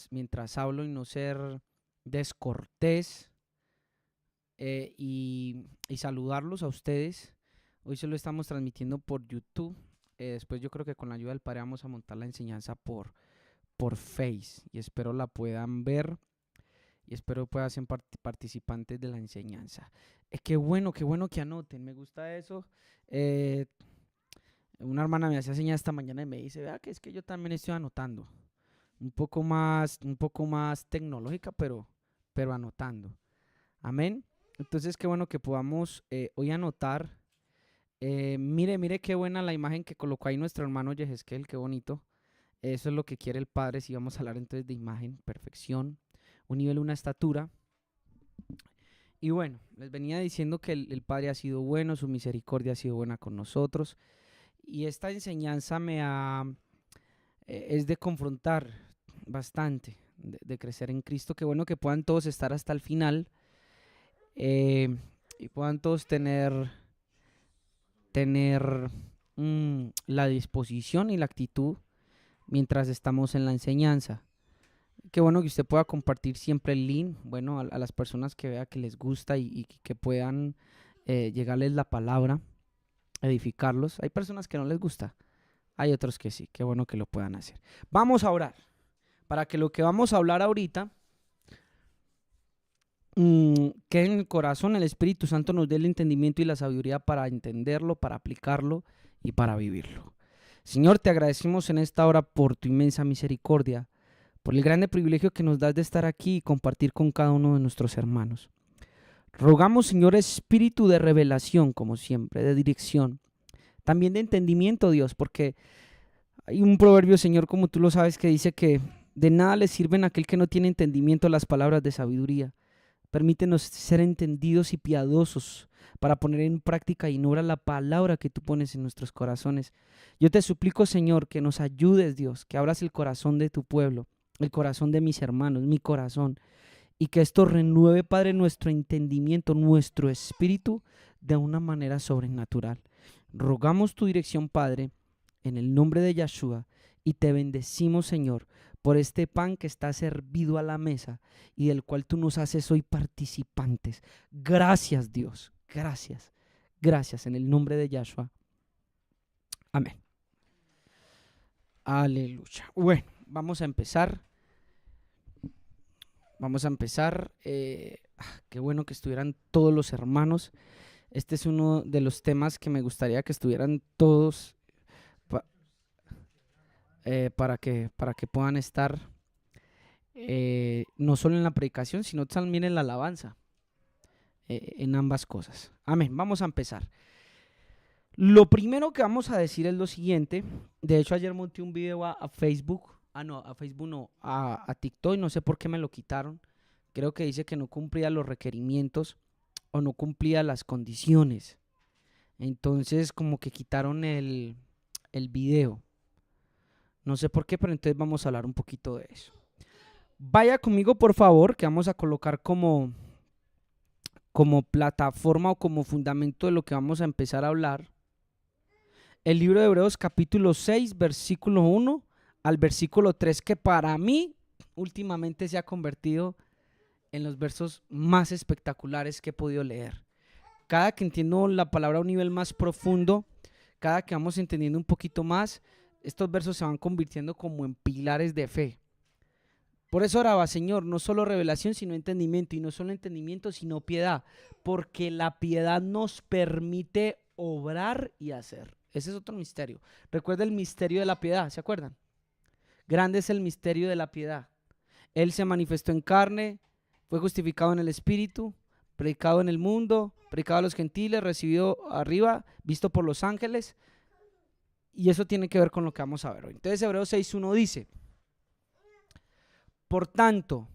mientras hablo y no ser descortés y saludarlos a ustedes. Hoy se lo estamos transmitiendo por YouTube. Después yo creo que con la ayuda del Padre vamos a montar la enseñanza por Face y espero la puedan ver y espero puedan ser participantes de la enseñanza. Qué bueno que anoten, me gusta eso. Una hermana me hacía señas esta mañana y me dice, vea que es que yo también estoy anotando. Un poco más tecnológica, pero anotando. Amén. Entonces, qué bueno que podamos hoy anotar. Mire qué buena la imagen que colocó ahí nuestro hermano Yehezkel, qué bonito. Eso es lo que quiere el Padre. Si vamos a hablar entonces de imagen, perfección, un nivel, una estatura. Y bueno, les venía diciendo que el Padre ha sido bueno, su misericordia ha sido buena con nosotros. Y esta enseñanza es de confrontar bastante, de crecer en Cristo. Qué bueno que puedan todos estar hasta el final y puedan todos tener la disposición y la actitud mientras estamos en la enseñanza. Qué bueno que usted pueda compartir siempre el link, bueno, a las personas que vea que les gusta y que puedan llegarles la palabra, edificarlos. Hay personas que no les gusta, hay otros que sí, qué bueno que lo puedan hacer. Vamos a orar para que lo que vamos a hablar ahorita que en el corazón el Espíritu Santo nos dé el entendimiento y la sabiduría para entenderlo, para aplicarlo y para vivirlo. Señor, te agradecemos en esta hora por tu inmensa misericordia, por el grande privilegio que nos das de estar aquí y compartir con cada uno de nuestros hermanos. Rogamos, Señor, espíritu de revelación, como siempre, de dirección, también de entendimiento, Dios, porque hay un proverbio, Señor, como tú lo sabes, que dice que de nada le sirven a aquel que no tiene entendimiento las palabras de sabiduría. Permítenos ser entendidos y piadosos para poner en práctica y en obra la palabra que tú pones en nuestros corazones. Yo te suplico, Señor, que nos ayudes, Dios, que abras el corazón de tu pueblo, el corazón de mis hermanos, mi corazón, y que esto renueve, Padre, nuestro entendimiento, nuestro espíritu, de una manera sobrenatural. Rogamos tu dirección, Padre, en el nombre de Yahshua, y te bendecimos, Señor, por este pan que está servido a la mesa y del cual tú nos haces hoy participantes. Gracias, Dios. Gracias. Gracias en el nombre de Yahshua. Amén. Aleluya. Bueno, vamos a empezar. Qué bueno que estuvieran todos los hermanos. Este es uno de los temas que me gustaría que estuvieran todos para que puedan estar no solo en la predicación, sino también en la alabanza, en ambas cosas. Amén. Vamos a empezar. Lo primero que vamos a decir es lo siguiente. De hecho, ayer monté un video a Facebook. A TikTok. No sé por qué me lo quitaron. Creo que dice que no cumplía los requerimientos o no cumplía las condiciones. Entonces, como que quitaron el video. No sé por qué, pero entonces vamos a hablar un poquito de eso. Vaya conmigo, por favor, que vamos a colocar como plataforma o como fundamento de lo que vamos a empezar a hablar. El libro de Hebreos capítulo 6, versículo 1 al versículo 3, que para mí últimamente se ha convertido en los versos más espectaculares que he podido leer. Cada que entiendo la palabra a un nivel más profundo, cada que vamos entendiendo un poquito más, estos versos se van convirtiendo como en pilares de fe. Por eso oraba, Señor, no solo revelación, sino entendimiento, y no solo entendimiento, sino piedad, porque la piedad nos permite obrar y hacer. Ese es otro misterio. Recuerda el misterio de la piedad, ¿se acuerdan? Grande es el misterio de la piedad. Él se manifestó en carne, fue justificado en el Espíritu, predicado en el mundo, predicado a los gentiles, recibido arriba, visto por los ángeles. Y eso tiene que ver con lo que vamos a ver hoy. Entonces Hebreos 6.1 dice: por tanto,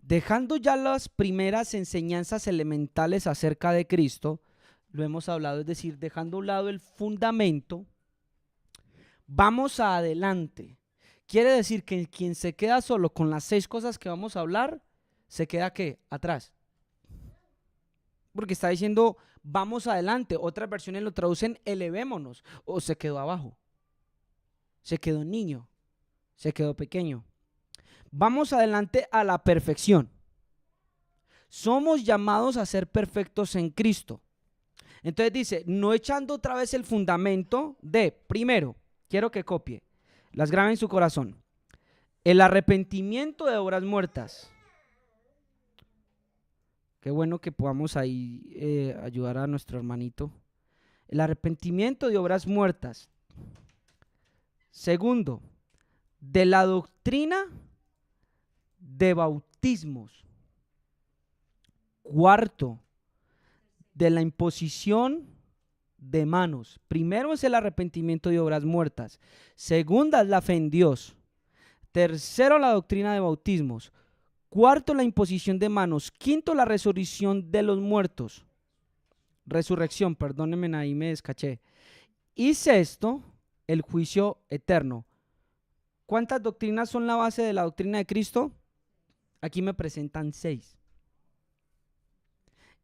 dejando ya las primeras enseñanzas elementales acerca de Cristo, lo hemos hablado, es decir, dejando a un lado el fundamento, vamos adelante. Quiere decir que quien se queda solo con las 6 cosas que vamos a hablar, se queda ¿qué? Atrás. Porque está diciendo vamos adelante. Otras versiones lo traducen elevémonos, o se quedó abajo, se quedó niño. Se quedó pequeño. Vamos adelante a la perfección. Somos llamados a ser perfectos en Cristo. Entonces dice, no echando otra vez el fundamento de, primero, quiero que copie, las grabe en su corazón, el arrepentimiento de obras muertas. Qué bueno que podamos ahí ayudar a nuestro hermanito. El arrepentimiento de obras muertas. Segundo, de la doctrina de bautismos. Cuarto, de la imposición de manos. Primero es el arrepentimiento de obras muertas. Segunda es la fe en Dios. Tercero, la doctrina de bautismos. Cuarto, la imposición de manos. Quinto, la resurrección de los muertos. Resurrección, perdónenme, ahí me descaché. Y sexto, el juicio eterno. ¿Cuántas doctrinas son la base de la doctrina de Cristo? Aquí me presentan 6.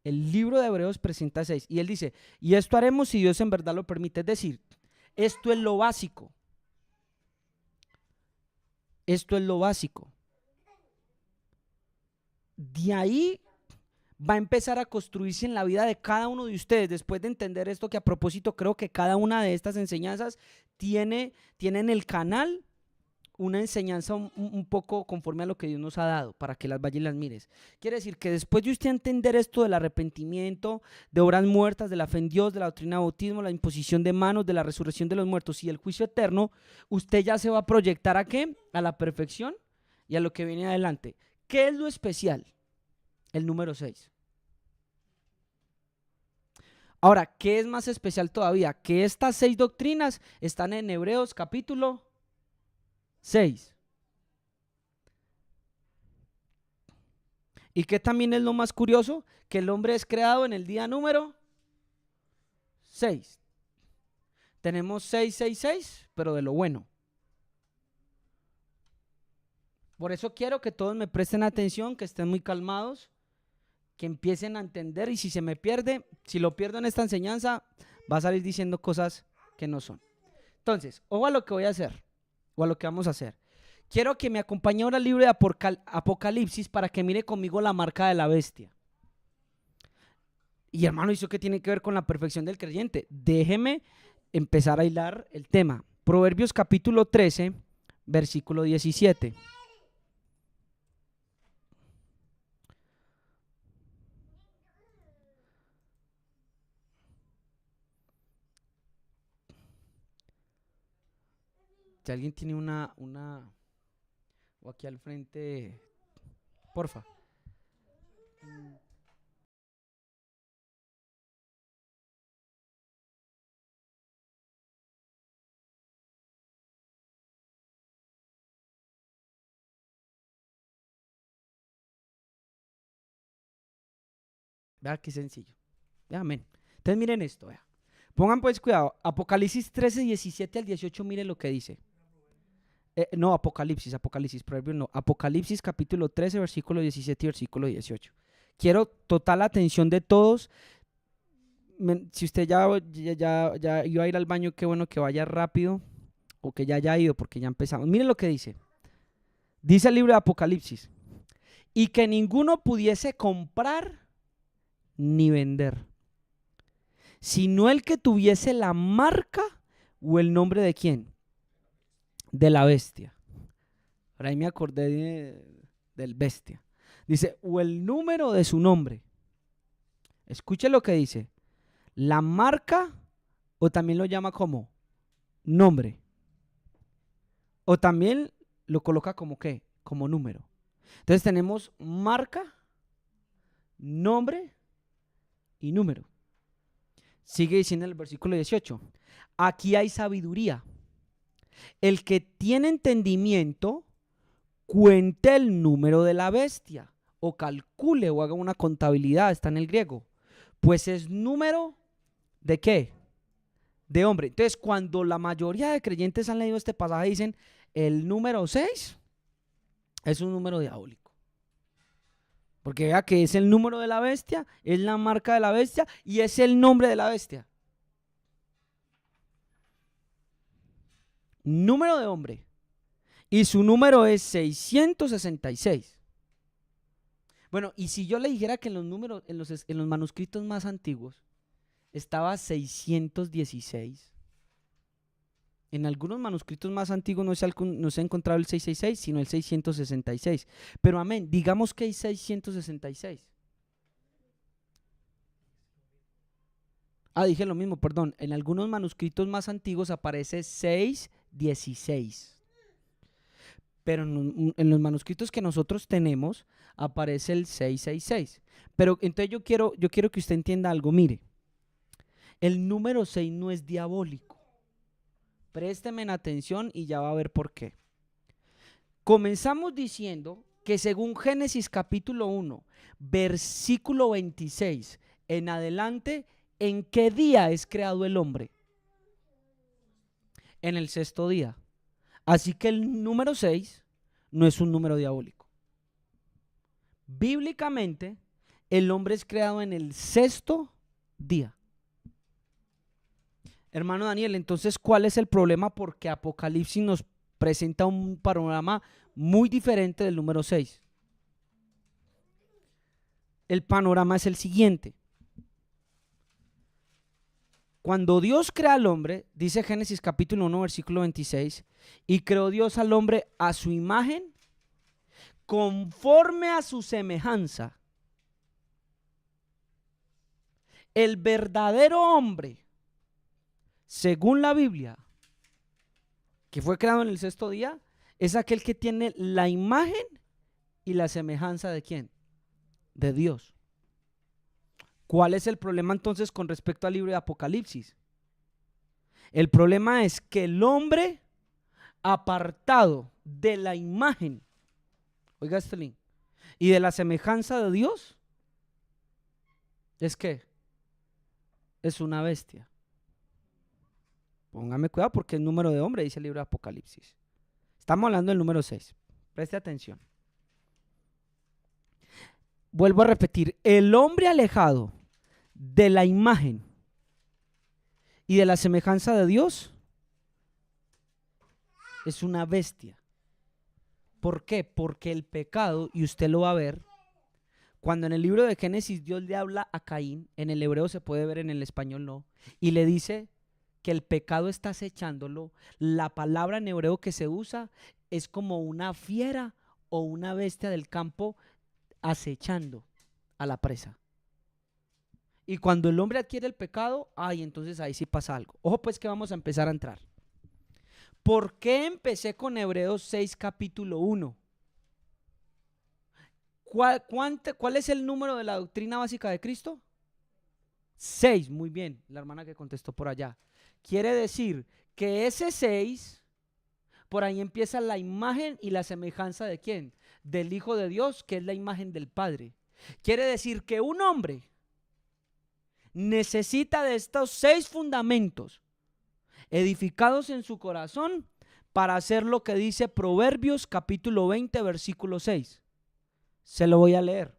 El libro de Hebreos presenta 6. Y él dice, y esto haremos si Dios en verdad lo permite. Es decir, esto es lo básico. Esto es lo básico. De ahí va a empezar a construirse en la vida de cada uno de ustedes. Después de entender esto, que a propósito creo que cada una de estas enseñanzas tiene en el canal una enseñanza un poco conforme a lo que Dios nos ha dado, para que las vayas y las mires. Quiere decir que después de usted entender esto del arrepentimiento, de obras muertas, de la fe en Dios, de la doctrina de bautismo, la imposición de manos, de la resurrección de los muertos y el juicio eterno, usted ya se va a proyectar ¿a qué? A la perfección y a lo que viene adelante. ¿Qué es lo especial? El número 6. Ahora, ¿qué es más especial todavía? Que estas 6 doctrinas están en Hebreos capítulo 6. ¿Y qué también es lo más curioso? Que el hombre es creado en el día número 6. Tenemos 666, pero de lo bueno. Por eso quiero que todos me presten atención, que estén muy calmados, que empiecen a entender, y si se me pierde, si lo pierdo en esta enseñanza, va a salir diciendo cosas que no son. Entonces, ojo a lo que voy a hacer, o a lo que vamos a hacer. Quiero que me acompañe ahora al libro de Apocalipsis para que mire conmigo la marca de la bestia. Y hermano, ¿eso qué tiene que ver con la perfección del creyente? Déjeme empezar a hilar el tema. Proverbios capítulo 13, versículo 17. Si alguien tiene o aquí al frente, porfa. Vea qué sencillo. Ya, amén. Entonces miren esto, vea. Pongan pues cuidado. Apocalipsis 13, 17 al 18, miren lo que dice. No, Apocalipsis, Proverbios no. Apocalipsis capítulo 13, versículo 17 y versículo 18. Quiero total atención de todos. Si usted ya iba a ir al baño, qué bueno que vaya rápido, o que ya haya ido, porque ya empezamos. Miren lo que dice. Dice el libro de Apocalipsis. Y que ninguno pudiese comprar ni vender, sino el que tuviese la marca o el nombre de quién, de la bestia. Ahora ahí me acordé del bestia. Dice, o el número de su nombre. Escuche lo que dice. La marca, o también lo llama como nombre. O también lo coloca como ¿qué? Como número. Entonces tenemos marca, nombre y número. Sigue diciendo en el versículo 18. Aquí hay sabiduría. El que tiene entendimiento, cuente el número de la bestia, o calcule o haga una contabilidad, está en el griego. Pues es número ¿de qué? De hombre. Entonces, cuando la mayoría de creyentes han leído este pasaje, dicen, el número 6 es un número diabólico. Porque vea que es el número de la bestia, es la marca de la bestia y es el nombre de la bestia. Número de hombre. Y su número es 666. Bueno, y si yo le dijera que en los números, en los manuscritos más antiguos, estaba 616. En algunos manuscritos más antiguos no se ha encontrado el 666, sino el 666. Pero amén, digamos que hay 666. Dije lo mismo, perdón. En algunos manuscritos más antiguos aparece 616. Pero en los manuscritos que nosotros tenemos aparece el 666. Pero entonces yo quiero que usted entienda algo. Mire, el número 6 no es diabólico. Présteme atención y ya va a ver por qué. Comenzamos diciendo que según Génesis capítulo 1, versículo 26 en adelante, ¿en qué día es creado el hombre? En el sexto día. Así que el número 6 no es un número diabólico. Bíblicamente, el hombre es creado en el sexto día. Hermano Daniel, entonces, ¿cuál es el problema? Porque Apocalipsis nos presenta un panorama muy diferente del número 6. El panorama es el siguiente. Cuando Dios crea al hombre, dice Génesis capítulo 1, versículo 26, y creó Dios al hombre a su imagen, conforme a su semejanza. El verdadero hombre, según la Biblia, que fue creado en el sexto día, es aquel que tiene la imagen y la semejanza ¿de quién? De Dios. ¿Cuál es el problema entonces con respecto al libro de Apocalipsis? El problema es que el hombre apartado de la imagen, oiga este link, y de la semejanza de Dios, ¿es qué? Es una bestia. Póngame cuidado porque el número de hombre dice el libro de Apocalipsis. Estamos hablando del número 6. Preste atención. Vuelvo a repetir, el hombre alejado de la imagen y de la semejanza de Dios es una bestia. ¿Por qué? Porque el pecado, y usted lo va a ver, cuando en el libro de Génesis Dios le habla a Caín, en el hebreo se puede ver, en el español no, y le dice que el pecado está acechándolo, la palabra en hebreo que se usa es como una fiera o una bestia del campo acechando a la presa. Y cuando el hombre adquiere el pecado, entonces ahí sí pasa algo. Ojo pues que vamos a empezar a entrar. ¿Por qué empecé con Hebreos 6 capítulo 1? ¿Cuál es el número de la doctrina básica de Cristo? 6, muy bien, la hermana que contestó por allá. Quiere decir que ese 6, por ahí empieza la imagen y la semejanza ¿de quién? Del Hijo de Dios, que es la imagen del Padre. Quiere decir que un hombre necesita de estos 6 fundamentos edificados en su corazón para hacer lo que dice Proverbios capítulo 20 versículo 6. Se lo voy a leer.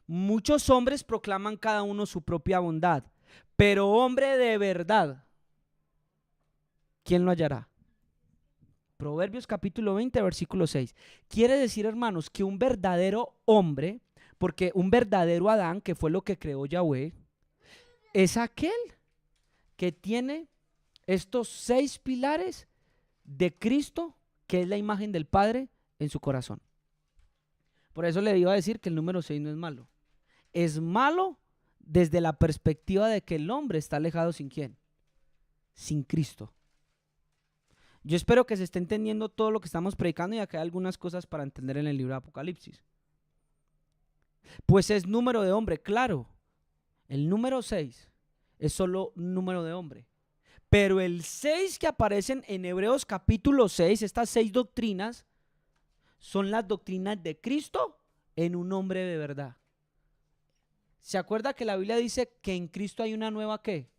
Muchos hombres proclaman cada uno su propia bondad, pero hombre de verdad, ¿quién lo hallará? Proverbios capítulo 20 versículo 6. Quiere decir, hermanos, que un verdadero hombre, porque un verdadero Adán, que fue lo que creó Yahweh, es aquel que tiene estos 6 pilares de Cristo, que es la imagen del Padre, en su corazón. Por eso le iba a decir que el número 6 no es malo. Es malo desde la perspectiva de que el hombre está alejado sin quién, sin Cristo. Yo espero que se esté entendiendo todo lo que estamos predicando y acá hay algunas cosas para entender en el libro de Apocalipsis. Pues es número de hombre, claro. El número 6 es solo número de hombre. Pero el 6 que aparecen en Hebreos capítulo 6, estas 6 doctrinas, son las doctrinas de Cristo en un hombre de verdad. ¿Se acuerda que la Biblia dice que en Cristo hay una nueva ¿qué?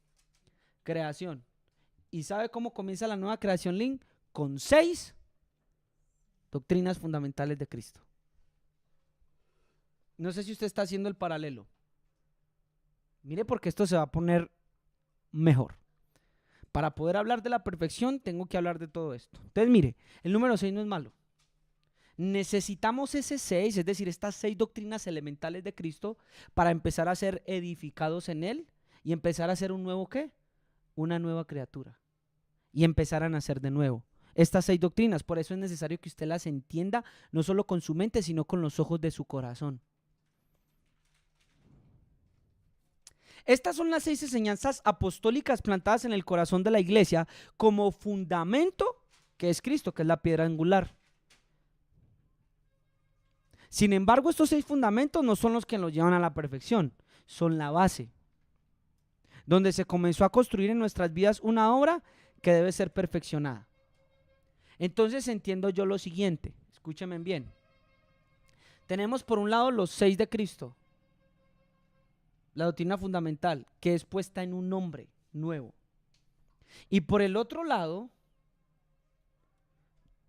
Creación. ¿Y sabe cómo comienza la nueva creación, Link? Con 6 doctrinas fundamentales de Cristo. No sé si usted está haciendo el paralelo. Mire porque esto se va a poner mejor. para poder hablar de la perfección, tengo que hablar de todo esto. Entonces, mire, el número 6 no es malo. Necesitamos ese 6, es decir, estas 6 doctrinas elementales de Cristo para empezar a ser edificados en Él y empezar a ser un nuevo ¿qué? Una nueva criatura. Y empezar a nacer de nuevo. Estas 6 doctrinas, por eso es necesario que usted las entienda, no solo con su mente, sino con los ojos de su corazón. Estas son las 6 enseñanzas apostólicas plantadas en el corazón de la iglesia como fundamento, que es Cristo, que es la piedra angular. Sin embargo, estos 6 fundamentos no son los que nos llevan a la perfección, son la base, donde se comenzó a construir en nuestras vidas una obra que debe ser perfeccionada. Entonces entiendo yo lo siguiente, escúchenme bien. Tenemos por un lado los 6 de Cristo, la doctrina fundamental, que es puesta en un nombre nuevo. Y por el otro lado,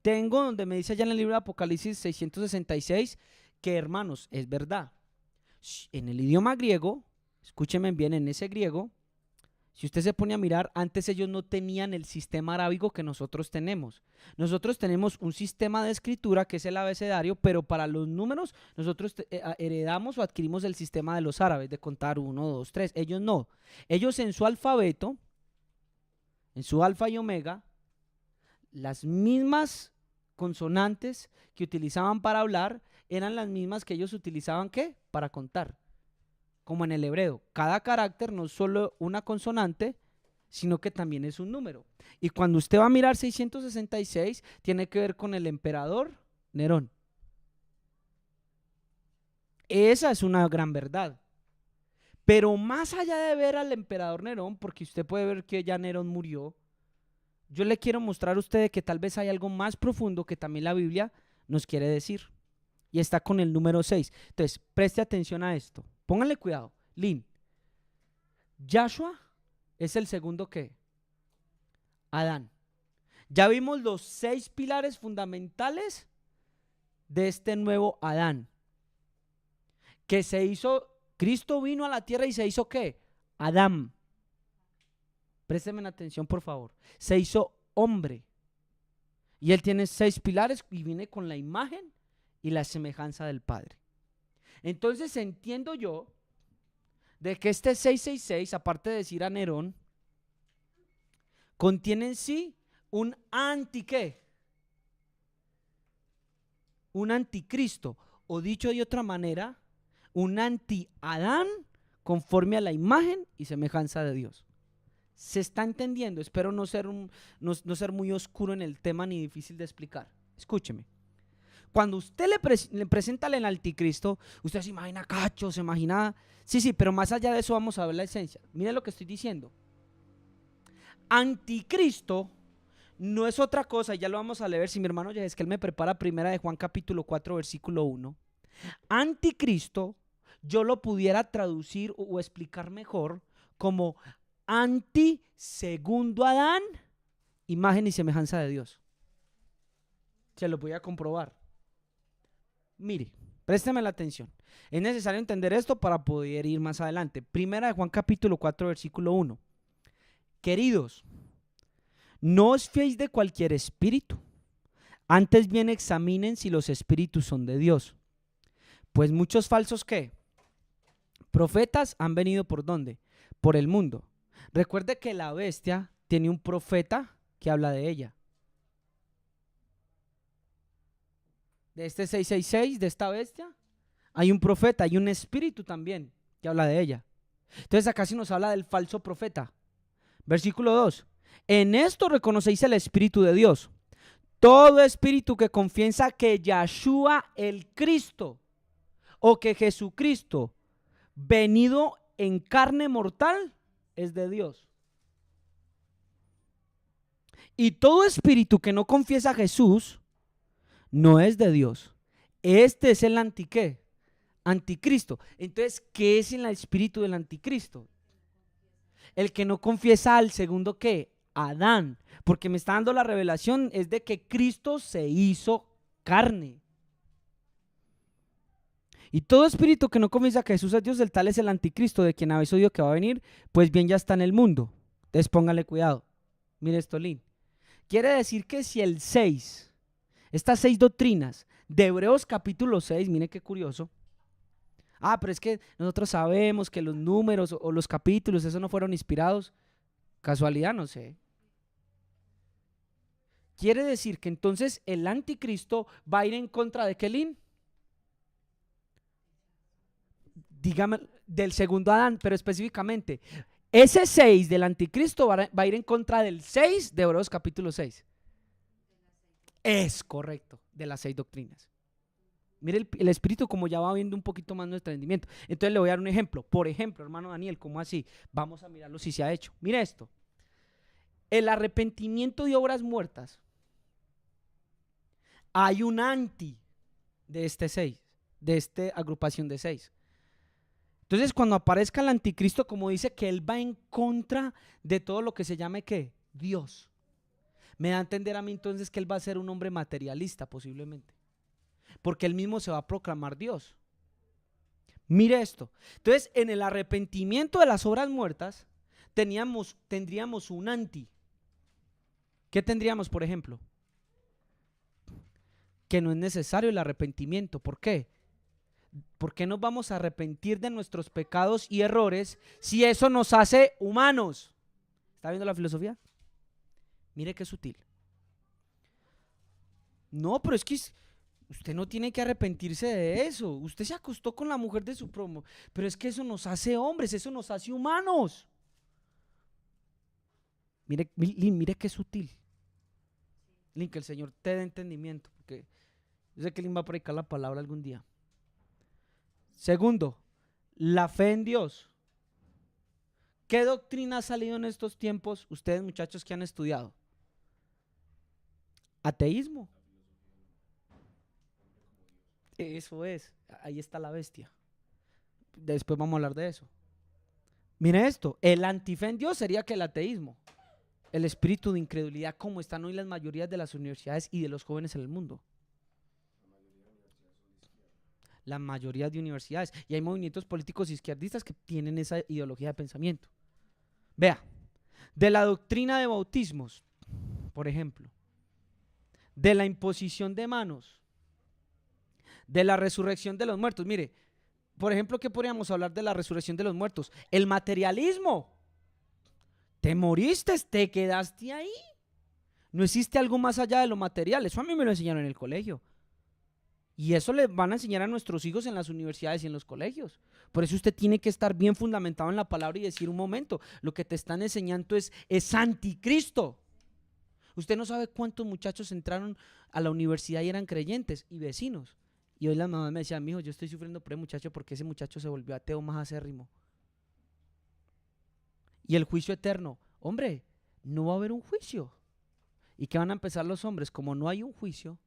tengo donde me dice allá en el libro de Apocalipsis 666, que hermanos, es verdad. En el idioma griego, escúchenme bien, en ese griego, si usted se pone a mirar, antes ellos no tenían el sistema arábigo que nosotros tenemos. Nosotros tenemos un sistema de escritura que es el abecedario, pero para los números nosotros heredamos o adquirimos el sistema de los árabes, de contar 1, 2, 3. Ellos no. Ellos en su alfabeto, en su alfa y omega, las mismas consonantes que utilizaban para hablar eran las mismas que ellos utilizaban ¿qué? Para contar. Como en el hebreo, cada carácter no es solo una consonante, sino que también es un número. Y cuando usted va a mirar 666, tiene que ver con el emperador Nerón. Esa es una gran verdad. Pero más allá de ver al emperador Nerón, porque usted puede ver que ya Nerón murió, yo le quiero mostrar a usted que tal vez hay algo más profundo que también la Biblia nos quiere decir. Y está con el número 6. Entonces, preste atención a esto. Pónganle cuidado. Lin. Yahshua es el segundo ¿qué? Adán. Ya vimos los 6 pilares fundamentales de este nuevo Adán. Que se hizo, Cristo vino a la tierra y se hizo ¿qué? Adán. Présteme atención, por favor. Se hizo hombre. Y él tiene 6 pilares y viene con la imagen y la semejanza del Padre. Entonces entiendo yo de que este 666, aparte de decir a Nerón, contiene en sí un ¿qué? Un anticristo, o dicho de otra manera, un anti-Adán conforme a la imagen y semejanza de Dios. ¿Se está entendiendo? Espero no ser muy oscuro en el tema ni difícil de explicar. Escúcheme. Cuando usted le presenta al anticristo, usted se imagina cachos, se imagina... Sí, pero más allá de eso vamos a ver la esencia. Mire lo que estoy diciendo. Anticristo no es otra cosa, ya lo vamos a leer si mi hermano Yehezkel me prepara, primera de Juan capítulo 4 versículo 1. Anticristo yo lo pudiera traducir o explicar mejor como anti-segundo Adán, imagen y semejanza de Dios. Se lo voy a comprobar. Mire, présteme la atención. Es necesario entender esto para poder ir más adelante. Primera de Juan capítulo 4 versículo 1. Queridos, no os fiéis de cualquier espíritu, antes bien examinen si los espíritus son de Dios. Pues muchos falsos ¿qué? Profetas han venido ¿por dónde? Por el mundo. Recuerde que la bestia tiene un profeta que habla de ella. De este 666, de esta bestia, hay un profeta, hay un espíritu también que habla de ella. Entonces acá sí nos habla del falso profeta. Versículo 2. En esto reconocéis el Espíritu de Dios. Todo espíritu que confiesa que Yahshua el Cristo o que Jesucristo venido en carne mortal es de Dios. Y todo espíritu que no confiesa a Jesús no es de Dios. Este es el ¿qué? Anticristo. Entonces, ¿qué es el espíritu del anticristo? El que no confiesa al segundo ¿qué? Adán. Porque me está dando la revelación es de que Cristo se hizo carne. Y todo espíritu que no confiesa que Jesús es Dios, el tal es el anticristo, de quien habéis oído que va a venir, pues bien ya está en el mundo. Entonces póngale cuidado. Mire esto, Lin. Quiere decir que si el 6, estas 6 doctrinas de Hebreos capítulo 6, mire qué curioso. Pero es que nosotros sabemos que los números o los capítulos, esos no fueron inspirados. Casualidad, no sé. Quiere decir que entonces el anticristo va a ir en contra de qué, Lin. Dígame, del segundo Adán, pero específicamente, ese 6 del anticristo va a ir en contra del 6 de Hebreos capítulo 6. Es correcto, de las 6 doctrinas. Mire el espíritu como ya va viendo un poquito más nuestro entendimiento. Entonces le voy a dar un ejemplo. Por ejemplo, hermano Daniel, ¿cómo así? Vamos a mirarlo si se ha hecho. Mire esto. El arrepentimiento de obras muertas. Hay un anti de este 6, de esta agrupación de 6. Entonces, cuando aparezca el anticristo, como dice que él va en contra de todo lo que se llame ¿qué? Dios. Me da a entender a mí entonces que él va a ser un hombre materialista posiblemente. Porque él mismo se va a proclamar Dios. Mire esto. Entonces, en el arrepentimiento de las obras muertas, tendríamos un anti. ¿Qué tendríamos, por ejemplo? Que no es necesario el arrepentimiento. ¿Por qué? ¿Por qué nos vamos a arrepentir de nuestros pecados y errores si eso nos hace humanos? ¿Está viendo la filosofía? Mire qué sutil. No, pero es que usted no tiene que arrepentirse de eso. Usted se acostó con la mujer de su promo, pero es que eso nos hace hombres, eso nos hace humanos. Mire qué sutil. Lin, que el Señor te dé entendimiento, porque yo sé que Lin va a predicar la palabra algún día. Segundo, la fe en Dios. ¿Qué doctrina ha salido en estos tiempos, ustedes muchachos que han estudiado? Ateísmo. Eso es, ahí está la bestia. Después vamos a hablar de eso. Mire esto, el antife en Dios sería que el ateísmo, el espíritu de incredulidad como están hoy las mayorías de las universidades y de los jóvenes en el mundo. La mayoría de universidades. Y hay movimientos políticos izquierdistas que tienen esa ideología de pensamiento. Vea, de la doctrina de bautismos, por ejemplo, de la imposición de manos, de la resurrección de los muertos. Mire, por ejemplo, ¿qué podríamos hablar de la resurrección de los muertos? El materialismo. Te moriste, te quedaste ahí. No existe algo más allá de lo material. Eso a mí me lo enseñaron en el colegio. Y eso le van a enseñar a nuestros hijos en las universidades y en los colegios. Por eso usted tiene que estar bien fundamentado en la palabra y decir un momento, lo que te están enseñando es anticristo. Usted no sabe cuántos muchachos entraron a la universidad y eran creyentes y vecinos. Y hoy las mamás me decían, mijo, yo estoy sufriendo por el muchacho porque ese muchacho se volvió ateo más acérrimo. Y el juicio eterno, hombre, no va a haber un juicio. ¿Y qué van a empezar los hombres? Como no hay un juicio,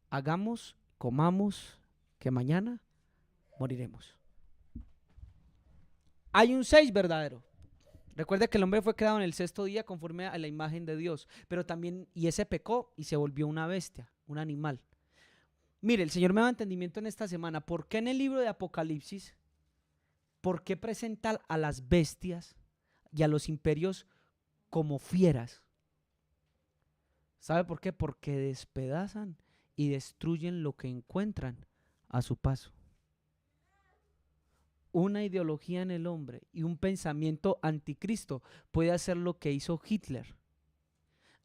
hagamos, comamos, que mañana moriremos. Hay un 6 verdadero. Recuerde que el hombre fue creado en el 6º día conforme a la imagen de Dios, pero también, y ese pecó y se volvió una bestia, un animal. Mire, el Señor me da entendimiento en esta semana. ¿Por qué en el libro de Apocalipsis, por qué presenta a las bestias y a los imperios como fieras? ¿Sabe por qué? Porque despedazan y destruyen lo que encuentran a su paso. Una ideología en el hombre y un pensamiento anticristo puede hacer lo que hizo Hitler.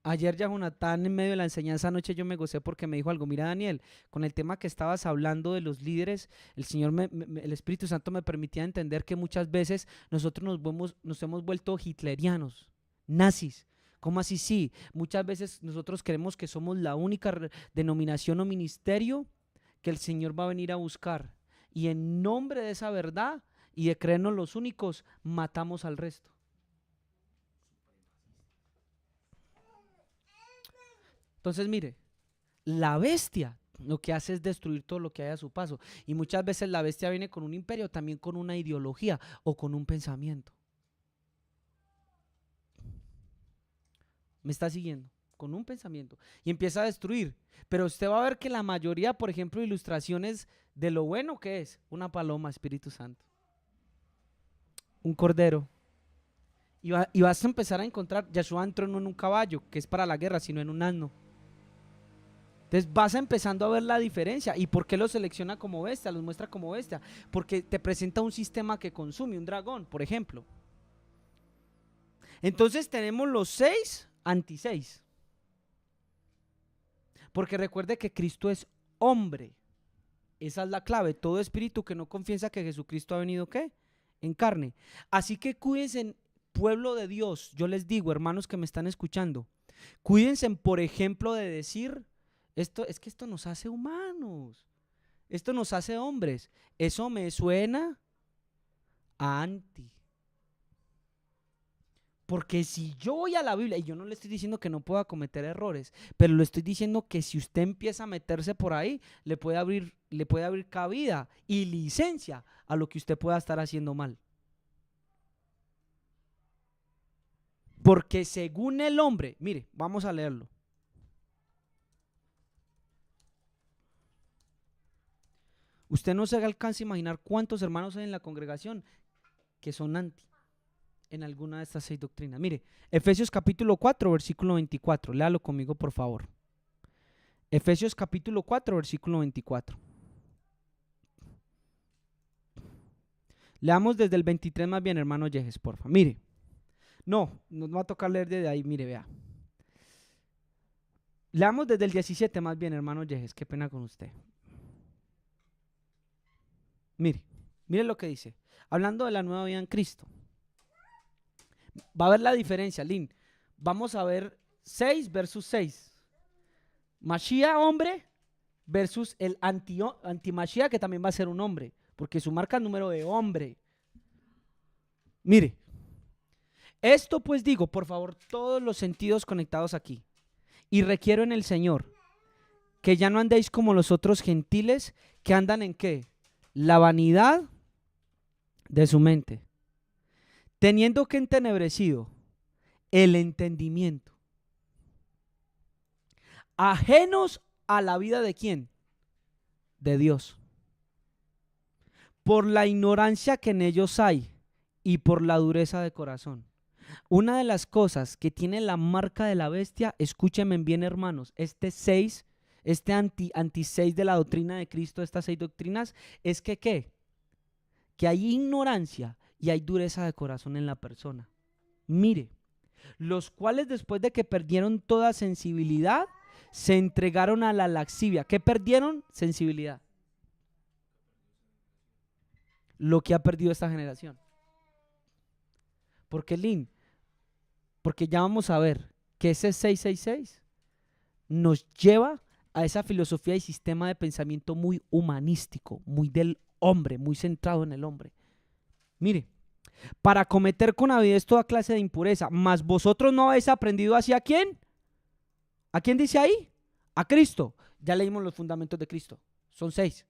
Ayer ya Jonathan, en medio de la enseñanza anoche, yo me gocé porque me dijo algo. Mira, Daniel, con el tema que estabas hablando de los líderes, el Señor, el Espíritu Santo me permitía entender que muchas veces nosotros nos hemos vuelto hitlerianos, nazis. ¿Cómo así? Sí, muchas veces nosotros creemos que somos la única denominación o ministerio que el Señor va a venir a buscar. Y en nombre de esa verdad y de creernos los únicos, matamos al resto. Entonces, mire, la bestia lo que hace es destruir todo lo que hay a su paso. Y muchas veces la bestia viene con un imperio, también con una ideología o con un pensamiento. ¿Me está siguiendo? Con un pensamiento. Y empieza a destruir. Pero usted va a ver que la mayoría, por ejemplo, ilustraciones de lo bueno que es una paloma, Espíritu Santo, un cordero. Y vas a empezar a encontrar, Yeshua entró no en un caballo, que es para la guerra, sino en un asno. Entonces vas empezando a ver la diferencia. ¿Y por qué los selecciona como bestia? Los muestra como bestia. Porque te presenta un sistema que consume, un dragón, por ejemplo. Entonces tenemos los 6 anti 6. Porque recuerde que Cristo es hombre. Esa es la clave. Todo espíritu que no confiesa que Jesucristo ha venido, ¿qué? En carne. Así que cuídense, pueblo de Dios. Yo les digo, hermanos que me están escuchando, cuídense, por ejemplo, de decir, esto nos hace humanos. Esto nos hace hombres. Eso me suena a anti. Porque si yo voy a la Biblia, y yo no le estoy diciendo que no pueda cometer errores, pero le estoy diciendo que si usted empieza a meterse por ahí, le puede abrir cabida y licencia a lo que usted pueda estar haciendo mal. Porque según el hombre, mire, vamos a leerlo. Usted no se alcanza a imaginar cuántos hermanos hay en la congregación que son anti en alguna de estas 6 doctrinas. Mire, Efesios capítulo 4, versículo 24. Léalo conmigo, por favor. Efesios capítulo 4, versículo 24. Leamos desde el 23 más bien, hermano Yejes, porfa. Mire, no, nos va a tocar leer desde ahí, mire, vea. Leamos desde el 17 más bien, hermano Yejes, qué pena con usted. Mire lo que dice. Hablando de la nueva vida en Cristo. Va a ver la diferencia, Lin. Vamos a ver 6 versus 6. Mashiach, hombre, versus el anti-Mashiach, que también va a ser un hombre, porque su marca es número de hombre. Mire, esto pues digo, por favor, todos los sentidos conectados aquí. Y requiero en el Señor que ya no andéis como los otros gentiles que andan en ¿qué? La vanidad de su mente, teniendo que entenebrecido el entendimiento, ajenos a la vida de ¿quién? De Dios, por la ignorancia que en ellos hay y por la dureza de corazón. Una de las cosas que tiene la marca de la bestia, escúchenme bien, hermanos, este anti 6 de la doctrina de Cristo, estas 6 doctrinas, es que ¿qué? Que hay ignorancia y hay dureza de corazón en la persona. Mire, los cuales después de que perdieron toda sensibilidad, se entregaron a la laxivia. ¿Qué perdieron? Sensibilidad. Lo que ha perdido esta generación. ¿Por qué, Lin? Porque ya vamos a ver que ese 666 nos lleva a esa filosofía y sistema de pensamiento muy humanístico, muy del hombre, muy centrado en el hombre. Mire, para cometer con avidez toda clase de impureza, mas vosotros no habéis aprendido hacia quién. ¿A quién dice ahí? A Cristo. Ya leímos los fundamentos de Cristo, son 6.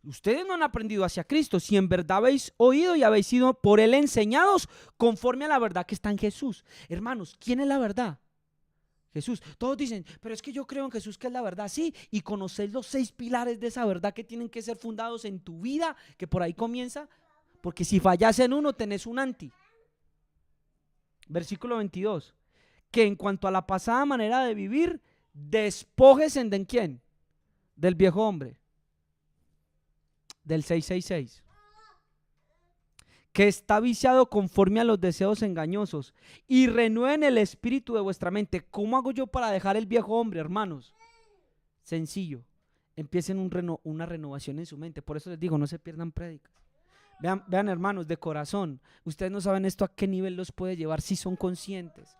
Ustedes no han aprendido hacia Cristo, si en verdad habéis oído y habéis sido por Él enseñados conforme a la verdad que está en Jesús. Hermanos, ¿quién es la verdad? Jesús. Todos dicen, pero es que yo creo en Jesús, que es la verdad. Sí, y conocéis los 6 pilares de esa verdad que tienen que ser fundados en tu vida, que por ahí comienza, porque si fallas en uno tenés un anti. Versículo 22, que en cuanto a la pasada manera de vivir, despójense de ¿quién? Del viejo hombre, del 666, que está viciado conforme a los deseos engañosos, y renueven el espíritu de vuestra mente. ¿Cómo hago yo para dejar el viejo hombre, hermanos? Sencillo, empiecen una renovación en su mente. Por eso les digo, no se pierdan prédicas. Vean, hermanos, de corazón, ustedes no saben esto a qué nivel los puede llevar si son conscientes.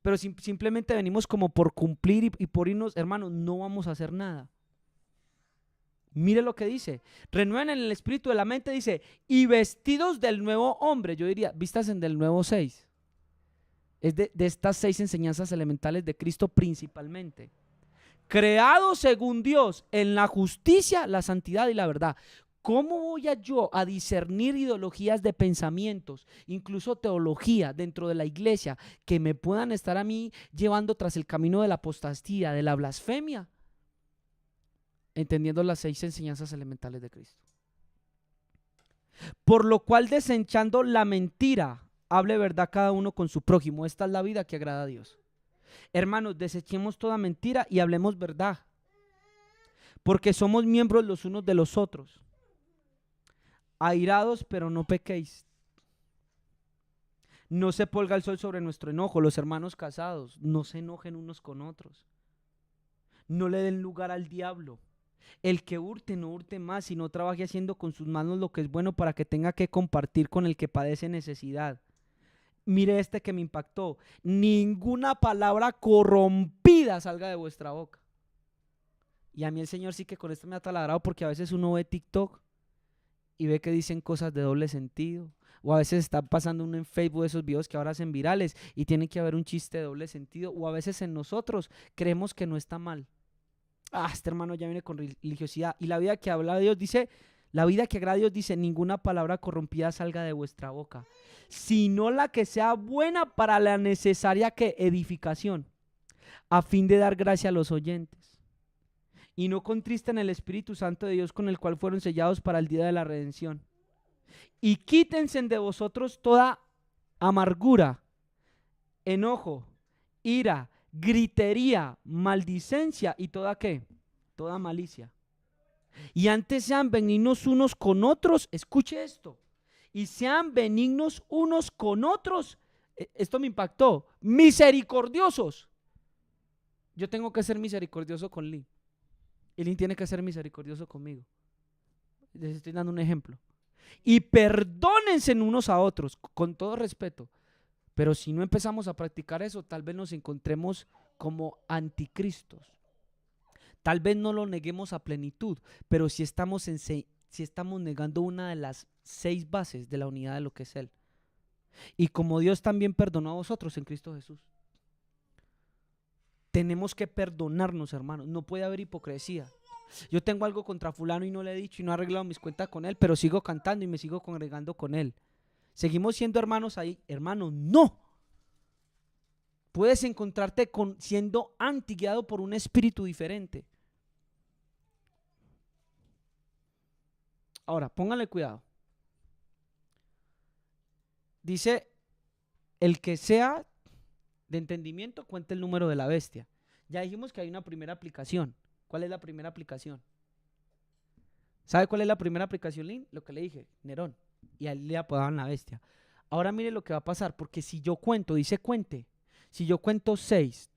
Pero simplemente venimos como por cumplir y por irnos, hermanos, no vamos a hacer nada. Mire lo que dice, renueven en el espíritu de la mente, dice, y vestidos del nuevo hombre. Yo diría, vistas en del nuevo 6. Es de estas 6 enseñanzas elementales de Cristo principalmente. Creado según Dios en la justicia, la santidad y la verdad. ¿Cómo voy yo a discernir ideologías de pensamientos, incluso teología dentro de la iglesia, que me puedan estar a mí llevando tras el camino de la apostasía, de la blasfemia? Entendiendo las 6 enseñanzas elementales de Cristo. Por lo cual, desechando la mentira, hable verdad cada uno con su prójimo. Esta es la vida que agrada a Dios. Hermanos, desechemos toda mentira y hablemos verdad, porque somos miembros los unos de los otros. Airados, pero no pequéis. No se polga el sol sobre nuestro enojo. Los hermanos casados, no se enojen unos con otros. No le den lugar al diablo. El que hurte, no hurte más, sino trabaje haciendo con sus manos lo que es bueno para que tenga que compartir con el que padece necesidad. Mire este que me impactó. Ninguna palabra corrompida salga de vuestra boca. Y a mí el Señor sí que con esto me ha taladrado, porque a veces uno ve TikTok y ve que dicen cosas de doble sentido. O a veces está pasando uno en Facebook esos videos que ahora hacen virales y tiene que haber un chiste de doble sentido. O a veces en nosotros creemos que no está mal. Este hermano ya viene con religiosidad. Y la vida que habla Dios dice, la vida que agrada a Dios dice, ninguna palabra corrompida salga de vuestra boca, sino la que sea buena para la necesaria edificación, a fin de dar gracia a los oyentes. Y no contristen el Espíritu Santo de Dios, con el cual fueron sellados para el día de la redención. Y quítense de vosotros toda amargura, enojo, ira, gritería, maldicencia y toda ¿qué? Toda malicia. Y antes sean benignos unos con otros, escuche esto, y sean benignos unos con otros. Esto me impactó. Misericordiosos. Yo tengo que ser misericordioso con Lynn, y Lynn tiene que ser misericordioso conmigo. Les estoy dando un ejemplo. Y perdónense unos a otros, con todo respeto. Pero si no empezamos a practicar eso, tal vez nos encontremos como anticristos. Tal vez no lo neguemos a plenitud, pero si estamos negando una de las 6 bases de la unidad de lo que es Él. Y como Dios también perdonó a vosotros en Cristo Jesús. Tenemos que perdonarnos, hermanos. No puede haber hipocresía. Yo tengo algo contra fulano y no le he dicho y no he arreglado mis cuentas con él, pero sigo cantando y me sigo congregando con él. ¿Seguimos siendo hermanos ahí? Hermanos, no. Puedes encontrarte siendo antiguiado por un espíritu diferente. Ahora, pónganle cuidado. Dice, el que sea de entendimiento cuente el número de la bestia. Ya dijimos que hay una primera aplicación. ¿Cuál es la primera aplicación? ¿Sabe cuál es la primera aplicación, Lynn? Lo que le dije, Nerón. Y a él le apodaban la bestia. Ahora mire lo que va a pasar, porque si yo cuento, dice cuente. Si yo cuento 6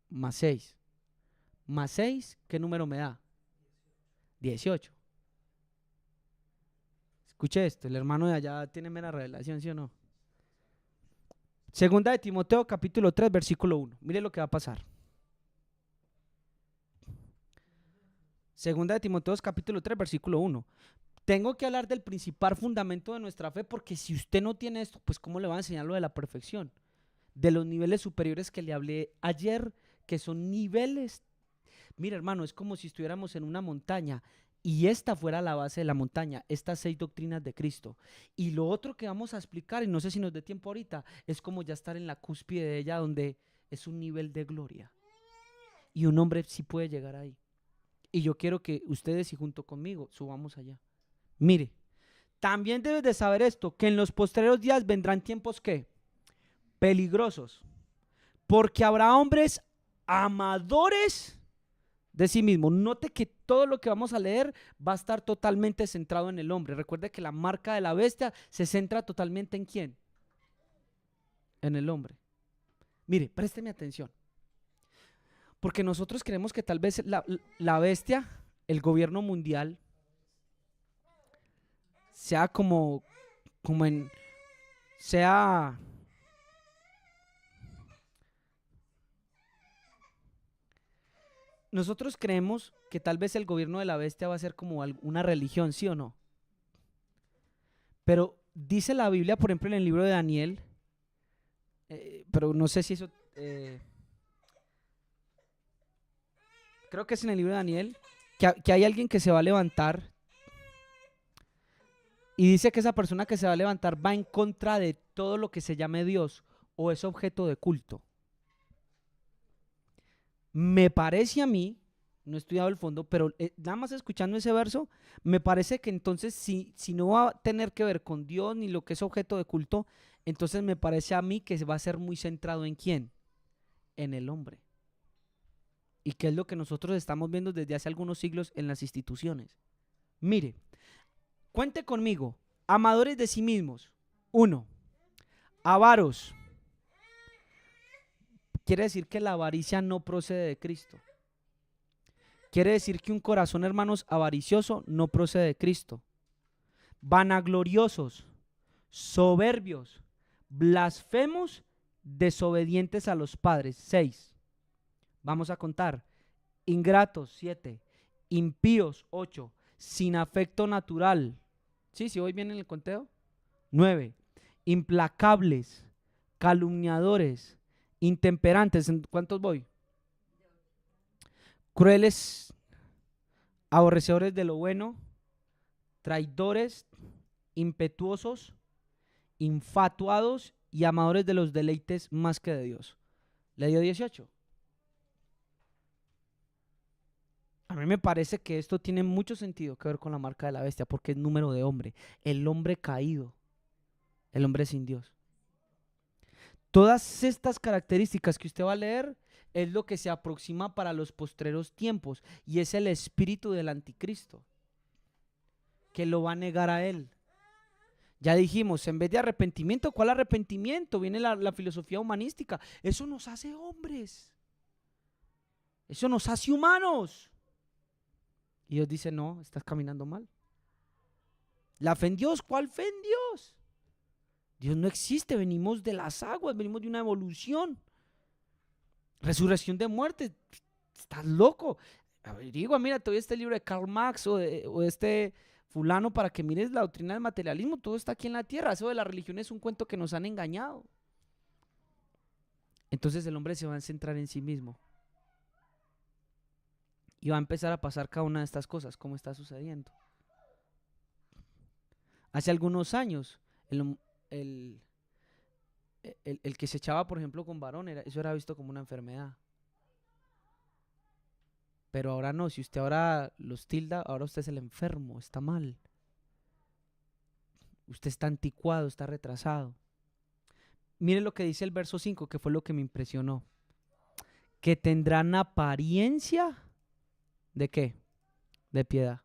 más 6 más 6, ¿qué número me da? 18. Escuche esto, el hermano de allá tiene mera revelación, ¿sí o no? Segunda de Timoteo, capítulo 3, versículo 1. Mire lo que va a pasar. Segunda de Timoteo, capítulo 3, versículo 1. Tengo que hablar del principal fundamento de nuestra fe, porque si usted no tiene esto, pues ¿cómo le va a enseñar lo de la perfección? De los niveles superiores que le hablé ayer, que son niveles. Mira, hermano, es como si estuviéramos en una montaña y esta fuera la base de la montaña, estas 6 doctrinas de Cristo. Y lo otro que vamos a explicar, y no sé si nos dé tiempo ahorita, es como ya estar en la cúspide de ella, donde es un nivel de gloria. Y un hombre sí puede llegar ahí. Y yo quiero que ustedes y junto conmigo subamos allá. Mire, también debes de saber esto, que en los postreros días vendrán tiempos ¿qué? Peligrosos, porque habrá hombres amadores de sí mismos. Note que todo lo que vamos a leer va a estar totalmente centrado en el hombre. Recuerde que la marca de la bestia se centra totalmente ¿en quién? En el hombre. Mire, présteme atención, porque nosotros creemos que tal vez la bestia, el gobierno mundial, sea nosotros creemos que tal vez el gobierno de la bestia va a ser como una religión, ¿sí o no? Pero dice la Biblia, por ejemplo, en el libro de Daniel, pero no sé si eso, creo que es en el libro de Daniel, que hay alguien que se va a levantar y dice que esa persona que se va a levantar va en contra de todo lo que se llame Dios o es objeto de culto. Me parece a mí, no he estudiado el fondo, pero nada más escuchando ese verso, me parece que entonces si no va a tener que ver con Dios ni lo que es objeto de culto, Entonces me parece a mí que va a ser muy centrado en quién, en el hombre. Y que es lo que nosotros estamos viendo desde hace algunos siglos en las instituciones. Mire, cuente conmigo, amadores de sí mismos, 1, avaros, quiere decir que la avaricia no procede de Cristo. Quiere decir que un corazón, hermanos, avaricioso no procede de Cristo. Vanagloriosos, soberbios, blasfemos, desobedientes a los padres. 6. Vamos a contar. Ingratos, 7. Impíos, 8. Sin afecto natural. ¿Sí? ¿Sí voy bien en el conteo? 9. Implacables, calumniadores, intemperantes. ¿En cuántos voy? Crueles, aborrecedores de lo bueno, traidores, impetuosos, infatuados y amadores de los deleites más que de Dios. Le dio 18. A mí me parece que esto tiene mucho sentido que ver con la marca de la bestia, porque es número de hombre, el hombre caído, el hombre sin Dios. Todas estas características que usted va a leer es lo que se aproxima para los postreros tiempos, y es el espíritu del anticristo que lo va a negar a él. Ya dijimos, en vez de arrepentimiento, ¿cuál arrepentimiento? Viene la filosofía humanística. Eso nos hace hombres. Eso nos hace humanos. Y Dios dice, no, estás caminando mal. La fe en Dios, ¿cuál fe en Dios? Dios no existe, venimos de las aguas, venimos de una evolución. Resurrección de muerte, estás loco. Averigua, mira, todavía este libro de Karl Marx o este fulano para que mires la doctrina del materialismo, todo está aquí en la tierra. Eso de la religión es un cuento que nos han engañado. Entonces el hombre se va a centrar en sí mismo y va a empezar a pasar cada una de estas cosas, como está sucediendo. Hace algunos años, el que se echaba, por ejemplo, con varón, eso era visto como una enfermedad. Pero ahora no, si usted ahora los tilda, ahora usted es el enfermo, está mal. Usted está anticuado, está retrasado. Mire lo que dice el verso 5, que fue lo que me impresionó. Que tendrán apariencia ¿de qué? De piedad.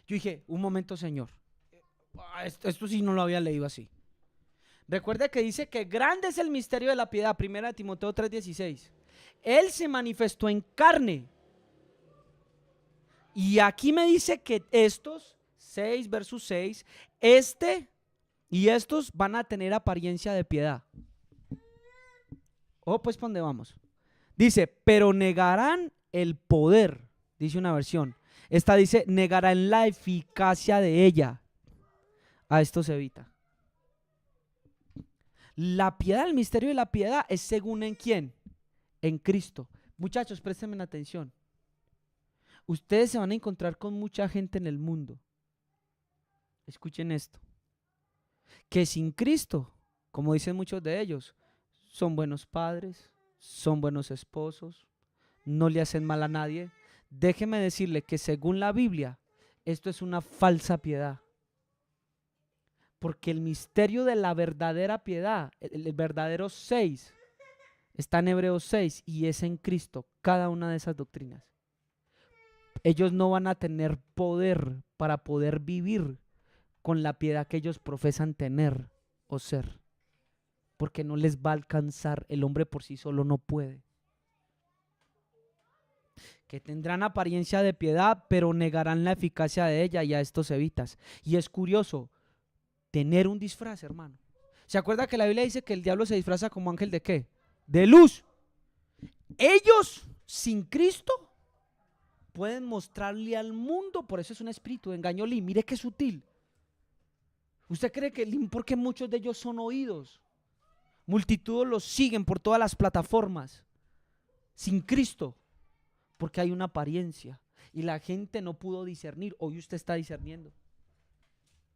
Yo dije, un momento, Señor. Esto sí no lo había leído así. Recuerda que dice que grande es el misterio de la piedad, 1 Timoteo 3:16. Él se manifestó en carne. Y aquí me dice que estos, 6 versus 6, y estos van a tener apariencia de piedad. Oh, pues, ¿para dónde vamos? Dice, pero negarán el poder, dice una versión. Esta dice, negarán la eficacia de ella. A esto se evita. La piedad, el misterio de la piedad es según en quién, en Cristo. Muchachos, préstenme atención. Ustedes se van a encontrar con mucha gente en el mundo. Escuchen esto. Que sin Cristo, como dicen muchos de ellos, son buenos padres, son buenos esposos, no le hacen mal a nadie. Déjeme decirle que según la Biblia, esto es una falsa piedad. Porque el misterio de la verdadera piedad, el verdadero 6, está en Hebreos 6 y es en Cristo, cada una de esas doctrinas. Ellos no van a tener poder para poder vivir con la piedad que ellos profesan tener o ser, porque no les va a alcanzar, el hombre por sí solo no puede. Que tendrán apariencia de piedad, pero negarán la eficacia de ella, y a estos evitas. Y es curioso, tener un disfraz, hermano. ¿Se acuerda que la Biblia dice que el diablo se disfraza como ángel de qué? De luz. Ellos, sin Cristo, pueden mostrarle al mundo, por eso es un espíritu de engaño. Mire qué sutil. ¿Usted cree que porque muchos de ellos son oídos? Multitud los siguen por todas las plataformas. Sin Cristo, porque hay una apariencia. Y la gente no pudo discernir. Hoy usted está discerniendo.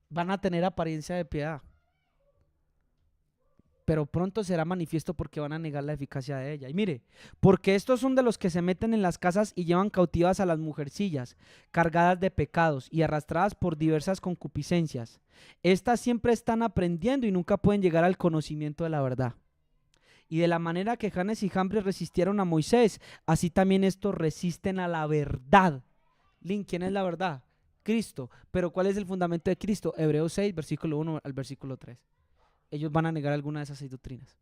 Van a tener apariencia de piedad. pero pronto será manifiesto porque van a negar la eficacia de ella. Y mire, porque estos son de los que se meten en las casas y llevan cautivas a las mujercillas, cargadas de pecados y arrastradas por diversas concupiscencias. Estas siempre están aprendiendo y nunca pueden llegar al conocimiento de la verdad. Y de la manera que Janes y Jambres resistieron a Moisés, así también estos resisten a la verdad. Link, ¿quién es la verdad? Cristo. Pero ¿cuál es el fundamento de Cristo? Hebreos 6, versículo 1 al versículo 3. Ellos van a negar alguna de esas 6 doctrinas.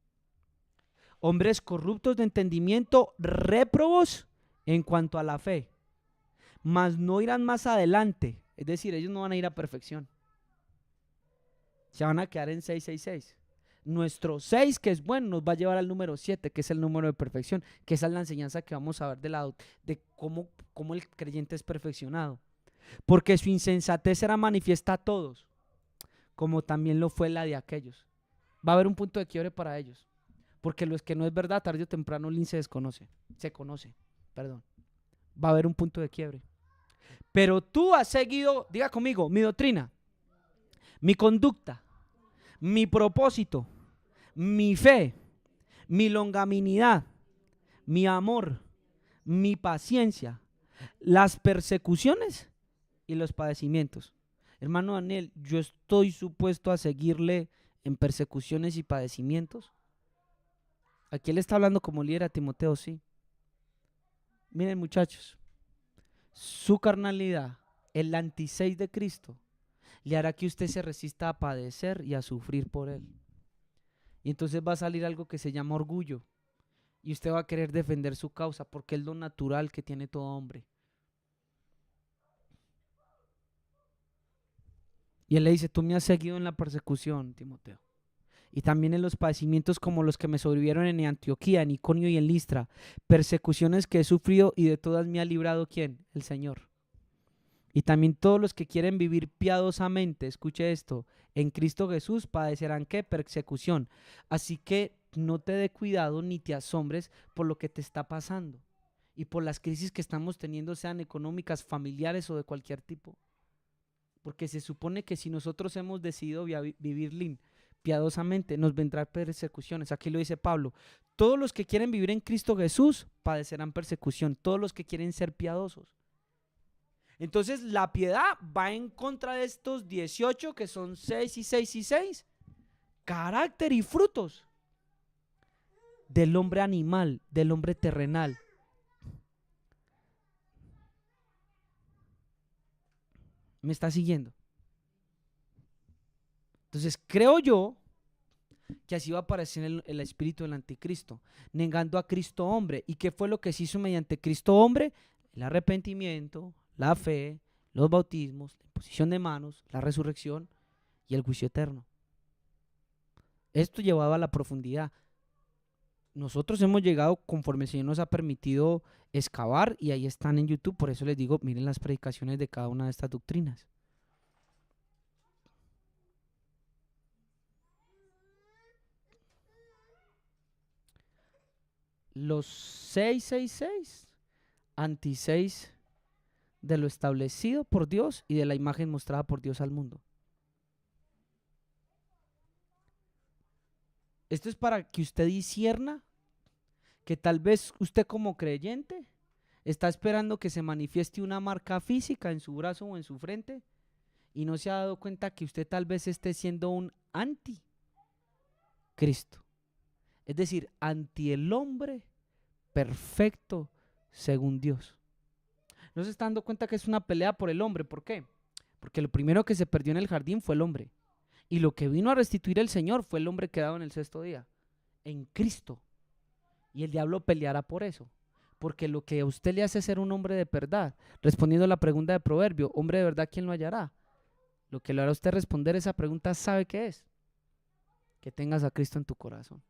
Hombres corruptos de entendimiento, réprobos en cuanto a la fe, mas no irán más adelante. Es decir, ellos no van a ir a perfección. Se van a quedar en 666. Nuestro 6, que es bueno, nos va a llevar al número 7, que es el número de perfección, que esa es la enseñanza que vamos a ver de cómo el creyente es perfeccionado. Porque su insensatez será manifiesta a todos, como también lo fue la de aquellos. Va a haber un punto de quiebre para ellos. Porque lo que no es verdad, tarde o temprano Lin se conoce. Va a haber un punto de quiebre. Pero tú has seguido, diga conmigo, mi doctrina, mi conducta, mi propósito, mi fe, mi longanimidad, mi amor, mi paciencia, las persecuciones y los padecimientos. Hermano Daniel, yo estoy supuesto a seguirle en persecuciones y padecimientos. Aquí él está hablando como líder a Timoteo, sí. Miren, muchachos, su carnalidad, el anti-6 de Cristo, le hará que usted se resista a padecer y a sufrir por él. Y entonces va a salir algo que se llama orgullo. Y usted va a querer defender su causa porque es lo natural que tiene todo hombre. Y él le dice, tú me has seguido en la persecución, Timoteo. Y también en los padecimientos como los que me sobrevivieron en Antioquía, en Iconio y en Listra. Persecuciones que he sufrido y de todas me ha librado, ¿quién? El Señor. Y también todos los que quieren vivir piadosamente, escuche esto, en Cristo Jesús padecerán ¿qué? Persecución. Así que no te dé cuidado ni te asombres por lo que te está pasando y por las crisis que estamos teniendo, sean económicas, familiares o de cualquier tipo. Porque se supone que si nosotros hemos decidido vivir piadosamente, nos vendrán persecuciones. Aquí lo dice Pablo. Todos los que quieren vivir en Cristo Jesús padecerán persecución. Todos los que quieren ser piadosos. Entonces la piedad va en contra de estos 18 que son 6 y 6 y 6. Carácter y frutos del hombre animal, del hombre terrenal. ¿Me está siguiendo? Entonces creo yo que así va a aparecer el espíritu del anticristo, negando a Cristo hombre. ¿Y qué fue lo que se hizo mediante Cristo hombre? El arrepentimiento, la fe, los bautismos, la imposición de manos, la resurrección y el juicio eterno. Esto llevaba a la profundidad. Nosotros hemos llegado conforme el Señor nos ha permitido excavar y ahí están en YouTube. Por eso les digo, miren las predicaciones de cada una de estas doctrinas. Los 666, anti-6 de lo establecido por Dios y de la imagen mostrada por Dios al mundo. Esto es para que usted discierna que tal vez usted como creyente está esperando que se manifieste una marca física en su brazo o en su frente y no se ha dado cuenta que usted tal vez esté siendo un anti-Cristo. Es decir, anti el hombre perfecto según Dios. No se está dando cuenta que es una pelea por el hombre. ¿Por qué? Porque lo primero que se perdió en el jardín fue el hombre. Y lo que vino a restituir el Señor fue el hombre quedado en el sexto día, en Cristo. Y el diablo peleará por eso. Porque lo que a usted le hace ser un hombre de verdad, respondiendo a la pregunta de Proverbio, hombre de verdad, ¿quién lo hallará? Lo que le hará a usted responder esa pregunta, ¿sabe qué es? Que tengas a Cristo en tu corazón.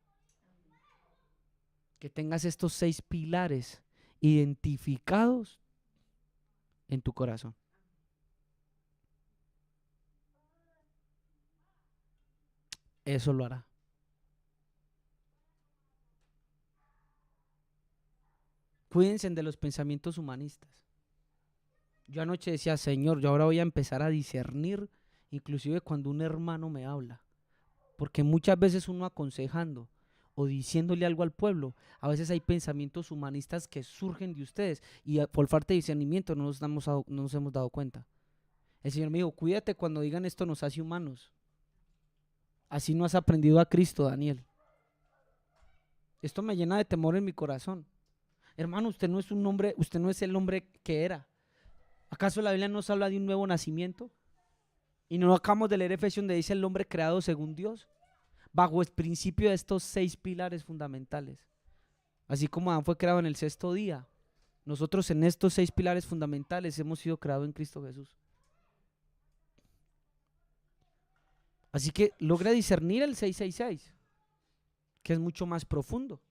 Que tengas estos 6 pilares identificados en tu corazón. Eso lo hará. Cuídense de los pensamientos humanistas. Yo anoche decía, Señor, yo ahora voy a empezar a discernir, inclusive cuando un hermano me habla, Porque muchas veces uno aconsejando o diciéndole algo al pueblo, a veces hay pensamientos humanistas que surgen de ustedes y por falta de discernimiento no nos hemos dado cuenta. El Señor me dijo, cuídate cuando digan esto nos hace humanos. Así no has aprendido a Cristo, Daniel. Esto me llena de temor en mi corazón. Hermano, usted no es un hombre, usted no es el hombre que era. ¿Acaso la Biblia nos habla de un nuevo nacimiento? Y no acabamos de leer Efesios donde dice el hombre creado según Dios, bajo el principio de estos 6 pilares fundamentales. Así como Adán fue creado en el 6.º día, nosotros en estos 6 pilares fundamentales hemos sido creados en Cristo Jesús. Así que logra discernir el 666, que es mucho más profundo.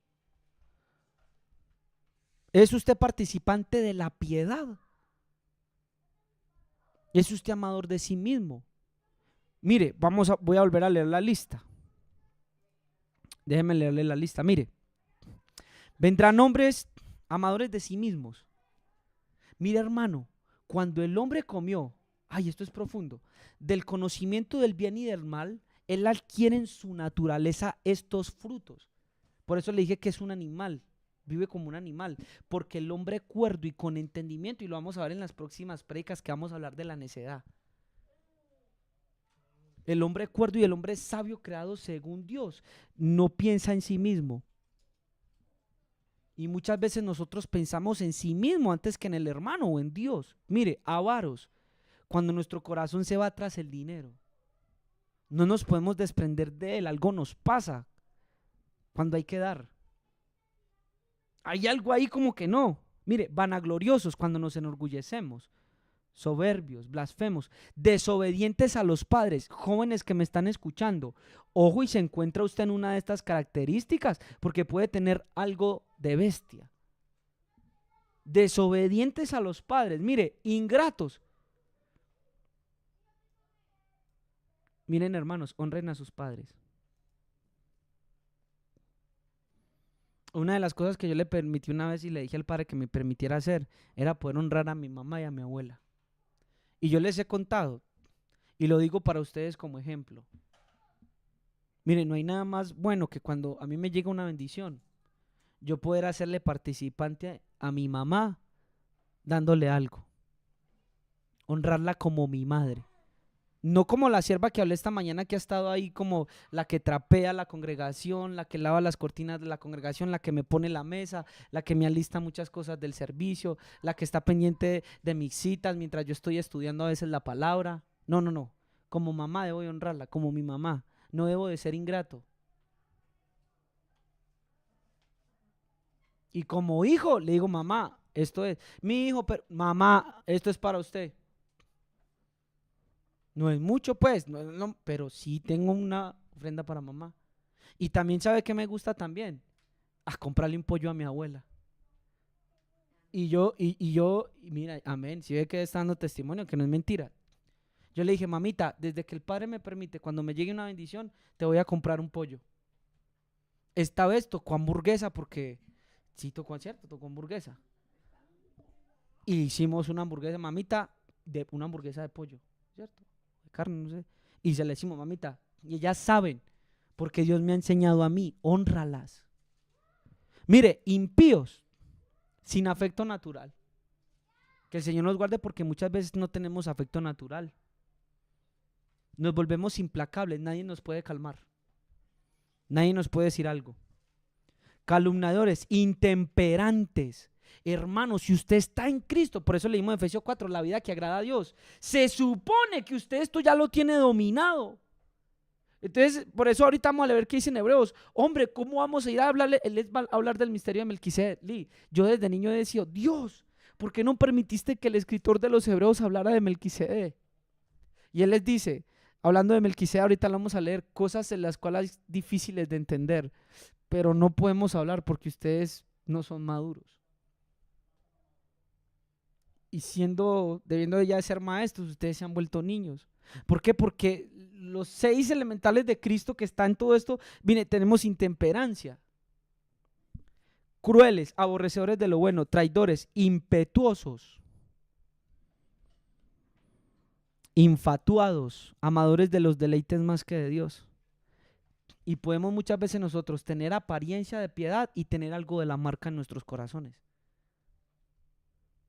¿Es usted participante de la piedad? ¿Es usted amador de sí mismo? Mire, voy a volver a leer la lista. Déjeme leerle la lista. Mire, vendrán hombres amadores de sí mismos. Mire, hermano, cuando el hombre comió, ay, esto es profundo, del conocimiento del bien y del mal, él adquiere en su naturaleza estos frutos. Por eso le dije que es un animal, vive como un animal, porque el hombre cuerdo y con entendimiento, y lo vamos a ver en las próximas prédicas que vamos a hablar de la necedad. El hombre cuerdo y el hombre sabio creado según Dios no piensa en sí mismo. Y muchas veces nosotros pensamos en sí mismo antes que en el hermano o en Dios. Mire, avaros, cuando nuestro corazón se va tras el dinero, no nos podemos desprender de él, algo nos pasa cuando hay que dar. Hay algo ahí como que no. Mire, vanagloriosos cuando nos enorgullecemos, soberbios, blasfemos, desobedientes a los padres. Jóvenes que me están escuchando, ojo y se encuentra usted en una de estas características, porque puede tener algo de bestia. Desobedientes a los padres, mire, ingratos. Miren, hermanos, honren a sus padres. Una de las cosas que yo le permití una vez y le dije al padre que me permitiera hacer era poder honrar a mi mamá y a mi abuela. Y yo les he contado, y lo digo para ustedes como ejemplo. Miren, no hay nada más bueno que cuando a mí me llega una bendición, yo poder hacerle participante a mi mamá dándole algo. Honrarla como mi madre. No como la sierva que hablé esta mañana, que ha estado ahí como la que trapea la congregación, la que lava las cortinas de la congregación, la que me pone la mesa, la que me alista muchas cosas del servicio, la que está pendiente de mis citas mientras yo estoy estudiando a veces la palabra. No, no, no. Como mamá debo de honrarla, como mi mamá. No debo de ser ingrato. Y como hijo le digo, mamá, esto es, mi hijo, pero, mamá, esto es para usted. No es mucho, pues, no, pero sí tengo una ofrenda para mamá. Y también sabe que me gusta también, a comprarle un pollo a mi abuela. Y mira, amén, si ve que está dando testimonio, que no es mentira. Yo le dije, mamita, desde que el Padre me permite, cuando me llegue una bendición, te voy a comprar un pollo. Esta vez tocó hamburguesa porque, sí tocó, ¿cierto? Tocó hamburguesa. Y hicimos una hamburguesa, mamita, una hamburguesa de pollo, ¿cierto? De carne, no sé. Y se le decimos, mamita, y ellas saben, porque Dios me ha enseñado a mí, hónralas. Mire, impíos, sin afecto natural. Que el Señor nos guarde porque muchas veces no tenemos afecto natural. Nos volvemos implacables, nadie nos puede calmar. Nadie nos puede decir algo. Calumniadores, intemperantes. Hermanos, si usted está en Cristo, por eso leímos en Efesios 4, la vida que agrada a Dios. Se supone que usted esto ya lo tiene dominado. Entonces, por eso ahorita vamos a ver qué dicen Hebreos. Hombre, ¿cómo vamos a ir a hablarle? Él les va a hablar del misterio de Melquisedec. Yo desde niño decía, Dios, ¿por qué no permitiste que el escritor de los Hebreos hablara de Melquisedec? Y él les dice, hablando de Melquisedec, ahorita lo vamos a leer, cosas en las cuales es difíciles de entender, pero no podemos hablar porque ustedes no son maduros. Y debiendo ya de ser maestros, ustedes se han vuelto niños. ¿Por qué? Porque los 6 elementales de Cristo que están en todo esto, mire, tenemos intemperancia, crueles, aborrecedores de lo bueno, traidores, impetuosos, infatuados, amadores de los deleites más que de Dios, Y podemos muchas veces nosotros tener apariencia de piedad y tener algo de la marca en nuestros corazones.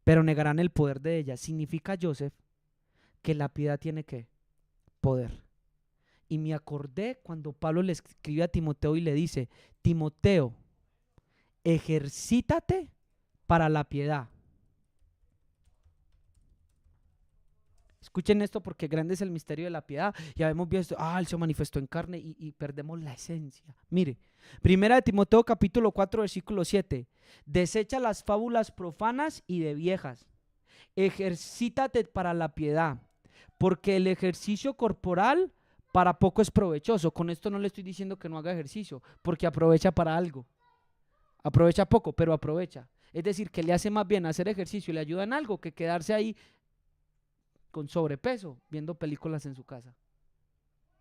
Pero negarán el poder de ella. Significa, Joseph, que la piedad tiene ¿qué? Poder. Y me acordé cuando Pablo le escribe a Timoteo y le dice: Timoteo, ejercítate para la piedad. Escuchen esto, porque grande es el misterio de la piedad. Ya hemos visto, Él se manifestó en carne y perdemos la esencia. Mire, primera de Timoteo capítulo 4 versículo 7. Desecha las fábulas profanas y de viejas. Ejercítate para la piedad, porque el ejercicio corporal para poco es provechoso. Con esto no le estoy diciendo que no haga ejercicio, porque aprovecha para algo. Aprovecha poco, pero aprovecha. Es decir, que le hace más bien hacer ejercicio y le ayuda en algo que quedarse ahí con sobrepeso viendo películas en su casa.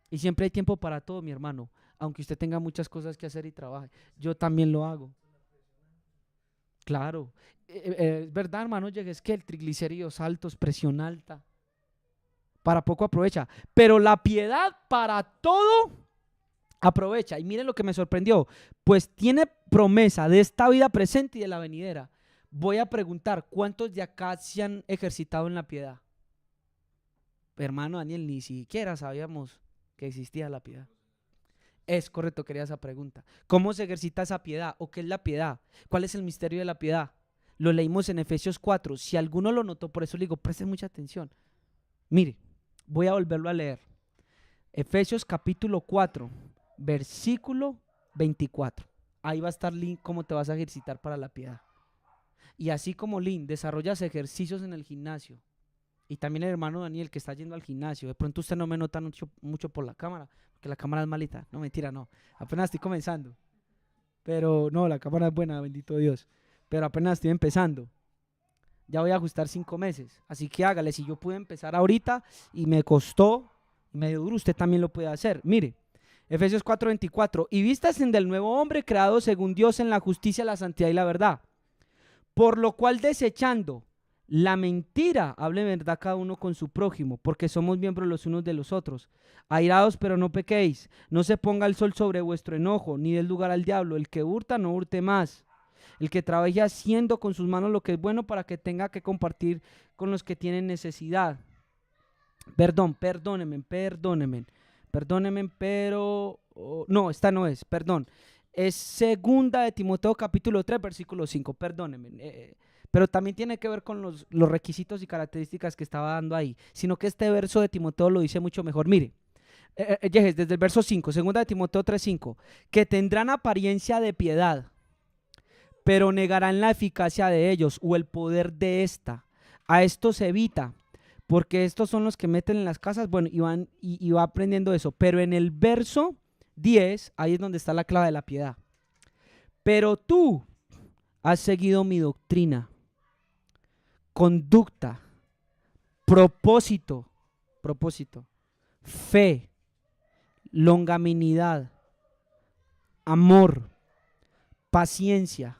Y siempre hay tiempo para todo, mi hermano, aunque usted tenga muchas cosas que hacer y trabaje. Yo también lo hago. Claro, es verdad, hermano, es que el triglicéridos altos, presión alta, para poco aprovecha, pero la piedad para todo aprovecha. Y miren lo que me sorprendió, pues tiene promesa de esta vida presente y de la venidera. Voy a preguntar, ¿cuántos de acá se han ejercitado en la piedad? Hermano Daniel, ni siquiera sabíamos que existía la piedad. Es correcto, quería esa pregunta. ¿Cómo se ejercita esa piedad? ¿O qué es la piedad? ¿Cuál es el misterio de la piedad? Lo leímos en Efesios 4. Si alguno lo notó, por eso le digo, presten mucha atención. Mire, voy a volverlo a leer. Efesios capítulo 4, versículo 24. Ahí va a estar link cómo te vas a ejercitar para la piedad. Y así como Lin, desarrollas ejercicios en el gimnasio. Y también el hermano Daniel, que está yendo al gimnasio. De pronto usted no me nota mucho por la cámara, porque la cámara es malita. No, mentira, no. Apenas estoy comenzando. Pero no, la cámara es buena, bendito Dios. Pero apenas estoy empezando. Ya voy a ajustar 5 meses. Así que hágale, si yo pude empezar ahorita y me costó, medio duro, usted también lo puede hacer. Mire, Efesios 4:24. Y vístanse del nuevo hombre creado según Dios en la justicia, la santidad y la verdad. Por lo cual, desechando la mentira, hable verdad cada uno con su prójimo, porque somos miembros los unos de los otros. Airados, pero no pequéis. No se ponga el sol sobre vuestro enojo, ni del lugar al diablo. El que hurta, no hurte más. El que trabaje haciendo con sus manos lo que es bueno, para que tenga que compartir con los que tienen necesidad. Perdónenme, pero... no, esta no es, perdón. Es segunda de Timoteo capítulo 3, versículo 5, perdónenme. Pero también tiene que ver con los requisitos y características que estaba dando ahí, sino que este verso de Timoteo lo dice mucho mejor. Mire, desde el verso 5, segunda de Timoteo 3:5, que tendrán apariencia de piedad, pero negarán la eficacia de ellos o el poder de esta. A esto se evita, porque estos son los que meten en las casas, bueno, y va aprendiendo eso. Pero en el verso 10, ahí es donde está la clave de la piedad. Pero tú has seguido mi doctrina, conducta, propósito, fe, longanimidad, amor, paciencia,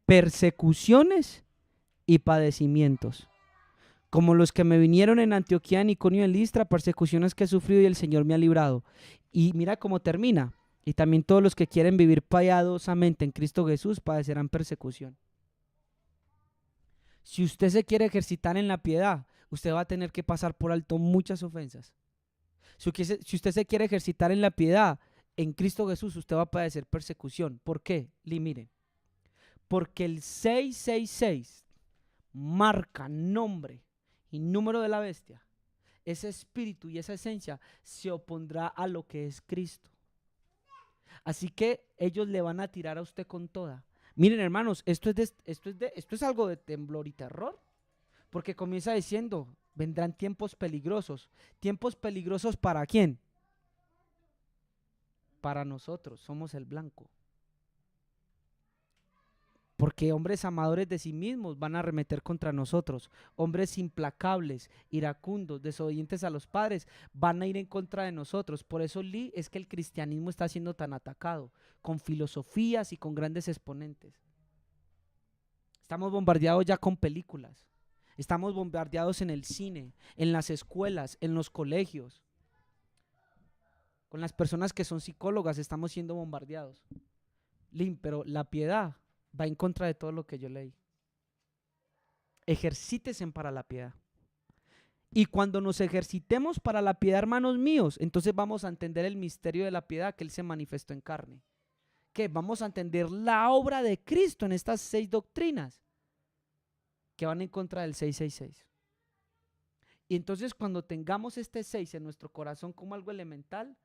persecuciones y padecimientos, como los que me vinieron en Antioquía, en Iconio y en Listra, persecuciones que he sufrido y el Señor me ha librado. Y mira cómo termina. Y también todos los que quieren vivir piadosamente en Cristo Jesús padecerán persecución. Si usted se quiere ejercitar en la piedad, usted va a tener que pasar por alto muchas ofensas. Si usted se quiere ejercitar en la piedad, en Cristo Jesús, usted va a padecer persecución. ¿Por qué? Miren, porque el 666 marca nombre y número de la bestia. Ese espíritu y esa esencia se opondrá a lo que es Cristo. Así que ellos le van a tirar a usted con toda. Miren, hermanos, esto es algo de temblor y terror, porque comienza diciendo, vendrán tiempos peligrosos. ¿Tiempos peligrosos para quién? Para nosotros, somos el blanco. Porque hombres amadores de sí mismos van a arremeter contra nosotros. Hombres implacables, iracundos, desobedientes a los padres, van a ir en contra de nosotros. Por eso es que el cristianismo está siendo tan atacado, con filosofías y con grandes exponentes. Estamos bombardeados ya con películas. Estamos bombardeados en el cine, en las escuelas, en los colegios. Con las personas que son psicólogas estamos siendo bombardeados. Lin, pero la piedad va en contra de todo lo que yo leí. Ejercítese para la piedad. Y cuando nos ejercitemos para la piedad, hermanos míos, entonces vamos a entender el misterio de la piedad, que Él se manifestó en carne. Que vamos a entender la obra de Cristo en estas 6 doctrinas que van en contra del 666. Y entonces cuando tengamos este 6 en nuestro corazón como algo elemental,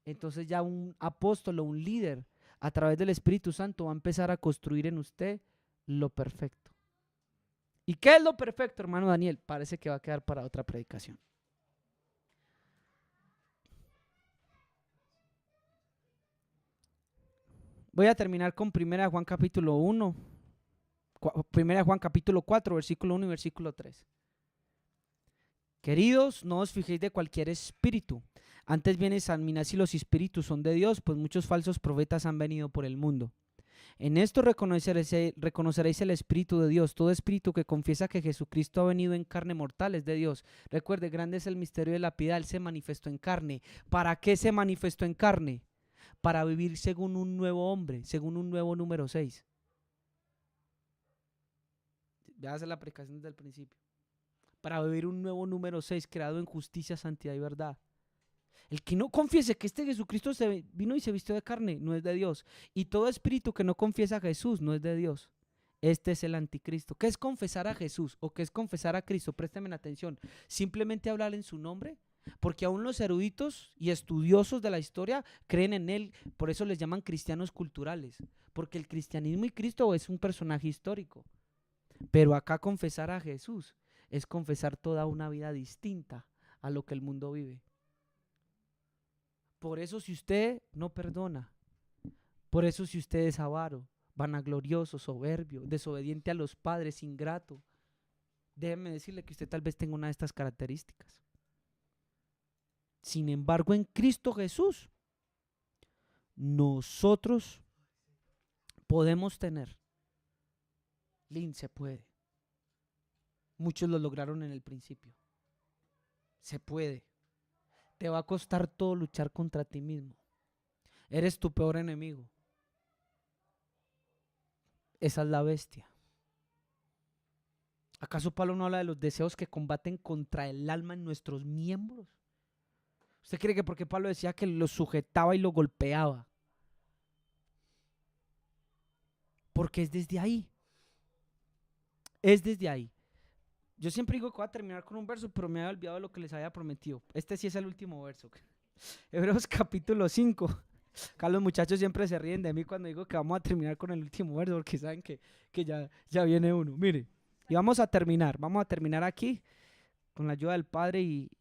entonces ya un apóstol o un líder a través del Espíritu Santo va a empezar a construir en usted lo perfecto. ¿Y qué es lo perfecto, hermano Daniel? Parece que va a quedar para otra predicación. Voy a terminar con 1 Juan capítulo 1, 1 Juan capítulo 4, versículo 1 y versículo 3. Queridos, no os fijéis de cualquier espíritu, antes bien examinad si los espíritus son de Dios, pues muchos falsos profetas han venido por el mundo. En esto reconoceréis el Espíritu de Dios. Todo espíritu que confiesa que Jesucristo ha venido en carne mortal es de Dios. Recuerde, grande es el misterio de la piedad. Él se manifestó en carne. ¿Para qué se manifestó en carne? Para vivir según un nuevo hombre, según un nuevo número 6. Veas la aplicación desde el principio. Para vivir un nuevo número 6, creado en justicia, santidad y verdad. El que no confiese que este Jesucristo vino y se vistió de carne, no es de Dios. Y todo espíritu que no confiesa a Jesús, no es de Dios. Este es el anticristo. ¿Qué es confesar a Jesús o qué es confesar a Cristo? Présteme atención. Simplemente hablar en su nombre. Porque aún los eruditos y estudiosos de la historia creen en él. Por eso les llaman cristianos culturales. Porque el cristianismo y Cristo es un personaje histórico. Pero acá confesar a Jesús es confesar toda una vida distinta a lo que el mundo vive. Por eso si usted no perdona, por eso si usted es avaro, vanaglorioso, soberbio, desobediente a los padres, ingrato, déjeme decirle que usted tal vez tenga una de estas características. Sin embargo, en Cristo Jesús, nosotros podemos tener. Lin, se puede. Muchos lo lograron en el principio. Se puede. Te va a costar todo luchar contra ti mismo. Eres tu peor enemigo. Esa es la bestia. ¿Acaso Pablo no habla de los deseos que combaten contra el alma en nuestros miembros? ¿Usted cree que porque Pablo decía que lo sujetaba y lo golpeaba? Porque es desde ahí. Es desde ahí. Yo siempre digo que voy a terminar con un verso, pero me había olvidado de lo que les había prometido. Este sí es el último verso. Hebreos capítulo 5. Acá los muchachos siempre se ríen de mí cuando digo que vamos a terminar con el último verso, porque saben que ya viene uno. Mire, y vamos a terminar aquí con la ayuda del Padre y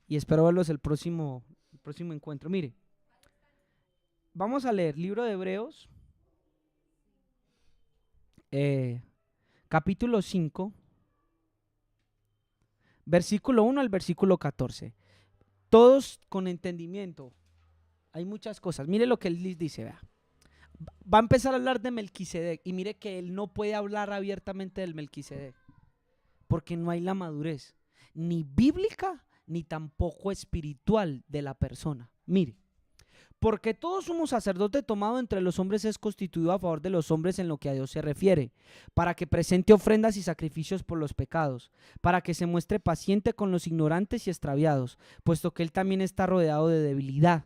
espero verlos el próximo encuentro. Mire, vamos a leer libro de Hebreos, capítulo 5. Versículo 1 al versículo 14. Todos con entendimiento. Hay muchas cosas. Mire lo que él les dice, vea. Va a empezar a hablar de Melquisedec y mire que él no puede hablar abiertamente del Melquisedec porque no hay la madurez, ni bíblica ni tampoco espiritual de la persona. Mire. Porque todo sumo sacerdote tomado entre los hombres es constituido a favor de los hombres en lo que a Dios se refiere, para que presente ofrendas y sacrificios por los pecados, para que se muestre paciente con los ignorantes y extraviados, puesto que él también está rodeado de debilidad.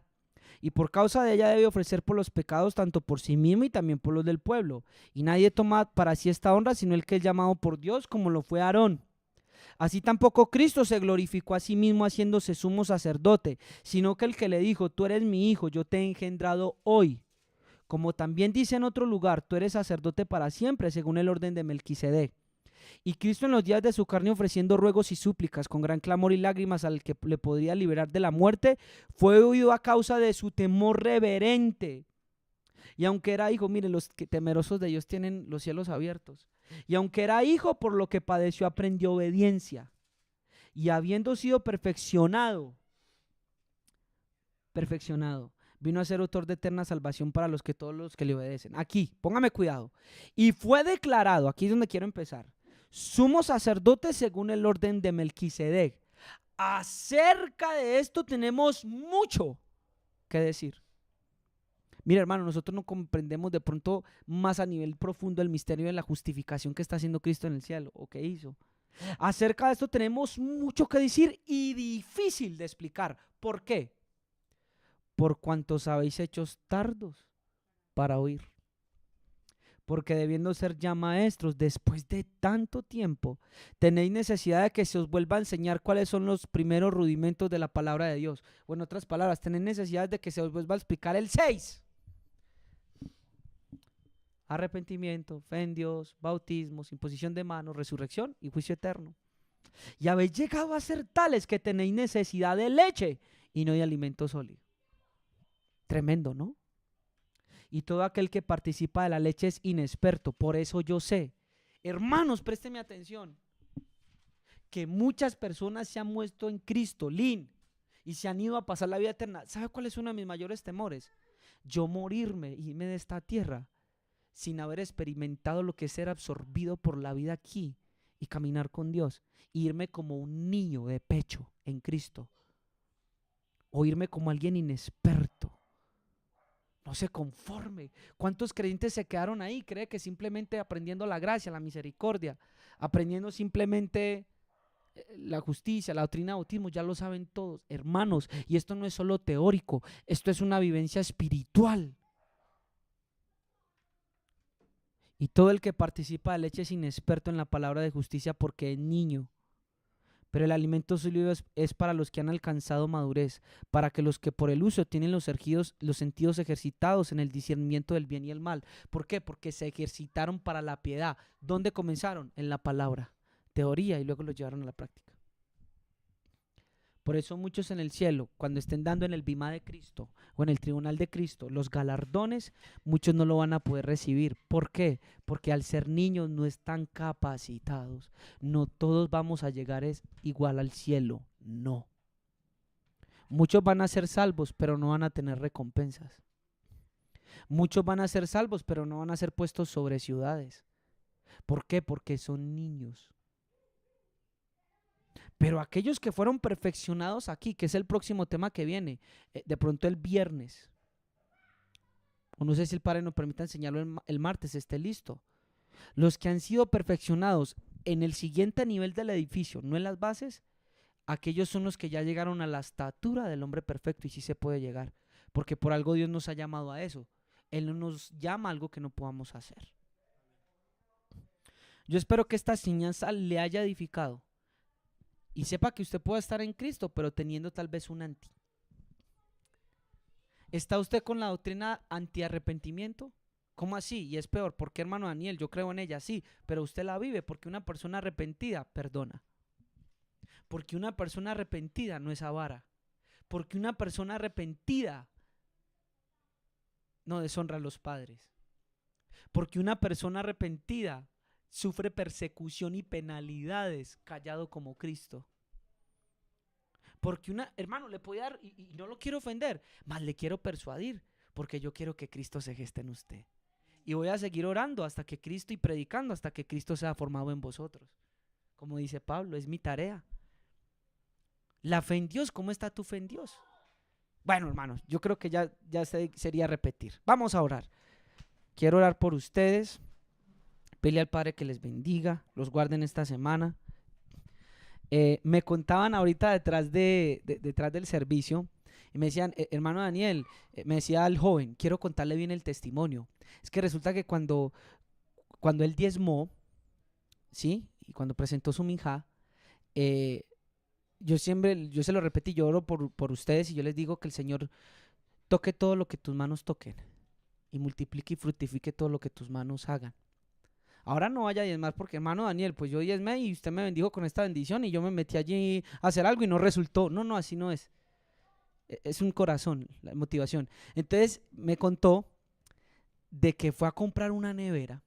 Y por causa de ella debe ofrecer por los pecados tanto por sí mismo y también por los del pueblo. Y nadie toma para sí esta honra, sino el que es llamado por Dios, como lo fue Aarón. Así tampoco Cristo se glorificó a sí mismo haciéndose sumo sacerdote, sino que el que le dijo, tú eres mi hijo, yo te he engendrado hoy. Como también dice en otro lugar, tú eres sacerdote para siempre, según el orden de Melquisedec. Y Cristo en los días de su carne, ofreciendo ruegos y súplicas con gran clamor y lágrimas al que le podría liberar de la muerte, fue oído a causa de su temor reverente. Y aunque era hijo, miren, los que temerosos de Dios tienen los cielos abiertos. Y aunque era hijo, por lo que padeció, aprendió obediencia. Y habiendo sido perfeccionado, vino a ser autor de eterna salvación para todos los que le obedecen. Aquí, póngame cuidado. Y fue declarado, aquí es donde quiero empezar, sumo sacerdote según el orden de Melquisedec. Acerca de esto tenemos mucho que decir. Mira, hermano, nosotros no comprendemos de pronto más a nivel profundo el misterio de la justificación que está haciendo Cristo en el cielo o que hizo. Acerca de esto tenemos mucho que decir y difícil de explicar. ¿Por qué? Por cuantos habéis hechos tardos para oír. Porque debiendo ser ya maestros después de tanto tiempo, tenéis necesidad de que se os vuelva a enseñar cuáles son los primeros rudimentos de la palabra de Dios. O en otras palabras, tenéis necesidad de que se os vuelva a explicar el 6. Arrepentimiento, fe en Dios, bautismos, imposición de manos, resurrección y juicio eterno. Y habéis llegado a ser tales que tenéis necesidad de leche y no de alimento sólido. Tremendo, ¿no? Y todo aquel que participa de la leche es inexperto. Por eso yo sé, hermanos, présteme atención, que muchas personas se han muerto en Cristo, y se han ido a pasar la vida eterna. ¿Sabe cuál es uno de mis mayores temores? Yo morirme y irme de esta tierra sin haber experimentado lo que es ser absorbido por la vida aquí y caminar con Dios, e irme como un niño de pecho en Cristo, o irme como alguien inexperto. No se conforme. ¿Cuántos creyentes se quedaron ahí? Cree que simplemente aprendiendo la gracia, la misericordia, aprendiendo simplemente la justicia, la doctrina de bautismo, ya lo saben todos, hermanos. Y esto no es solo teórico, esto es una vivencia espiritual. Y todo el que participa de leche es inexperto en la palabra de justicia porque es niño. Pero el alimento sólido es para los que han alcanzado madurez, para que los que por el uso tienen los sentidos ejercitados en el discernimiento del bien y el mal. ¿Por qué? Porque se ejercitaron para la piedad. ¿Dónde comenzaron? En la palabra, teoría, y luego lo llevaron a la práctica. Por eso muchos en el cielo, cuando estén dando en el bimá de Cristo o en el tribunal de Cristo los galardones, muchos no lo van a poder recibir. ¿Por qué? Porque al ser niños no están capacitados. No todos vamos a llegar igual al cielo, no. Muchos van a ser salvos, pero no van a tener recompensas. Muchos van a ser salvos, pero no van a ser puestos sobre ciudades. ¿Por qué? Porque son niños. Pero aquellos que fueron perfeccionados aquí, que es el próximo tema que viene, de pronto el viernes, o no sé si el Padre nos permita enseñarlo el martes, esté listo. Los que han sido perfeccionados en el siguiente nivel del edificio, no en las bases, aquellos son los que ya llegaron a la estatura del hombre perfecto, y sí se puede llegar, porque por algo Dios nos ha llamado a eso. Él no nos llama a algo que no podamos hacer. Yo espero que esta enseñanza le haya edificado y sepa que usted puede estar en Cristo, pero teniendo tal vez un anti. ¿Está usted con la doctrina anti-arrepentimiento? ¿Cómo así? Y es peor. ¿Por qué, hermano Daniel? Yo creo en ella, sí, pero usted la vive porque una persona arrepentida perdona. Porque una persona arrepentida no es avara. Porque una persona arrepentida no deshonra a los padres. Porque una persona arrepentida sufre persecución y penalidades callado como Cristo. Porque hermano, le puede dar, y no lo quiero ofender, más le quiero persuadir, porque yo quiero que Cristo se geste en usted. Y voy a seguir orando hasta que Cristo, y predicando hasta que Cristo sea formado en vosotros. Como dice Pablo, es mi tarea. La fe en Dios, ¿cómo está tu fe en Dios? Bueno, hermanos, yo creo que ya sería repetir. Vamos a orar. Quiero orar por ustedes. Pedirle al Padre que les bendiga, los guarden esta semana. Me contaban ahorita detrás del servicio y me decían, hermano Daniel, me decía al joven, quiero contarle bien el testimonio. Es que resulta que cuando él diezmó, ¿sí? Y cuando presentó su minjá, yo se lo repetí, yo oro por ustedes y yo les digo que el Señor toque todo lo que tus manos toquen y multiplique y fructifique todo lo que tus manos hagan. Ahora no vaya a diezmar porque, hermano Daniel, pues yo diezmé y usted me bendijo con esta bendición y yo me metí allí a hacer algo y no resultó. No, así no es. Es un corazón, la motivación. Entonces me contó de que fue a comprar una nevera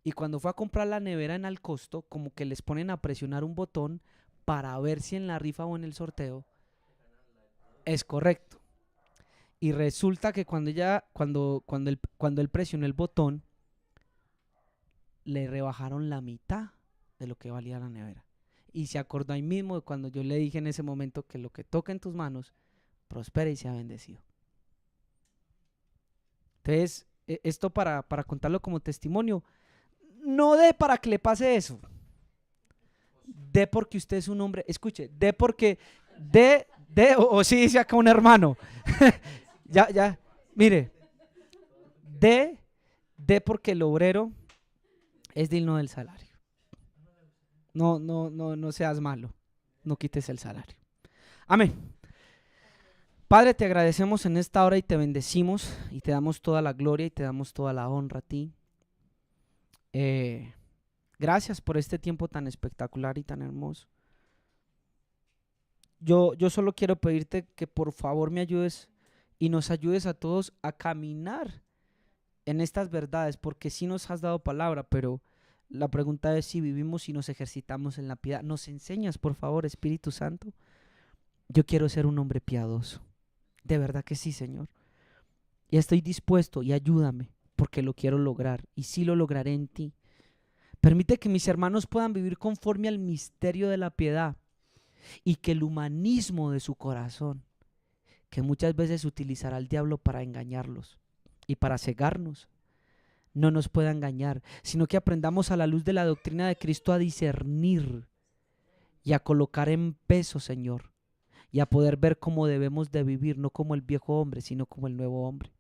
y cuando fue a comprar la nevera en al costo, como que les ponen a presionar un botón para ver si en la rifa o en el sorteo es correcto. Y resulta que cuando él presionó el botón, le rebajaron la mitad de lo que valía la nevera. Y se acordó ahí mismo de cuando yo le dije en ese momento que lo que toque en tus manos prospere y sea bendecido. Entonces, esto para contarlo como testimonio, no dé para que le pase eso, dé porque usted es un hombre, escuche, dé porque, o sí dice acá un hermano, ya, mire, dé porque el obrero es digno del salario. No seas malo, no quites el salario. Amén. Padre, te agradecemos en esta hora y te bendecimos y te damos toda la gloria y te damos toda la honra a ti. Gracias por este tiempo tan espectacular y tan hermoso. Yo solo quiero pedirte que por favor me ayudes y nos ayudes a todos a caminar en estas verdades, porque sí nos has dado palabra, pero la pregunta es si vivimos y nos ejercitamos en la piedad. ¿Nos enseñas, por favor, Espíritu Santo? Yo quiero ser un hombre piadoso. De verdad que sí, Señor. Y estoy dispuesto y ayúdame, porque lo quiero lograr y sí lo lograré en ti. Permite que mis hermanos puedan vivir conforme al misterio de la piedad y que el humanismo de su corazón, que muchas veces utilizará el diablo para engañarlos y para cegarnos, no nos pueda engañar, sino que aprendamos a la luz de la doctrina de Cristo a discernir y a colocar en peso, Señor, y a poder ver cómo debemos de vivir, no como el viejo hombre, sino como el nuevo hombre.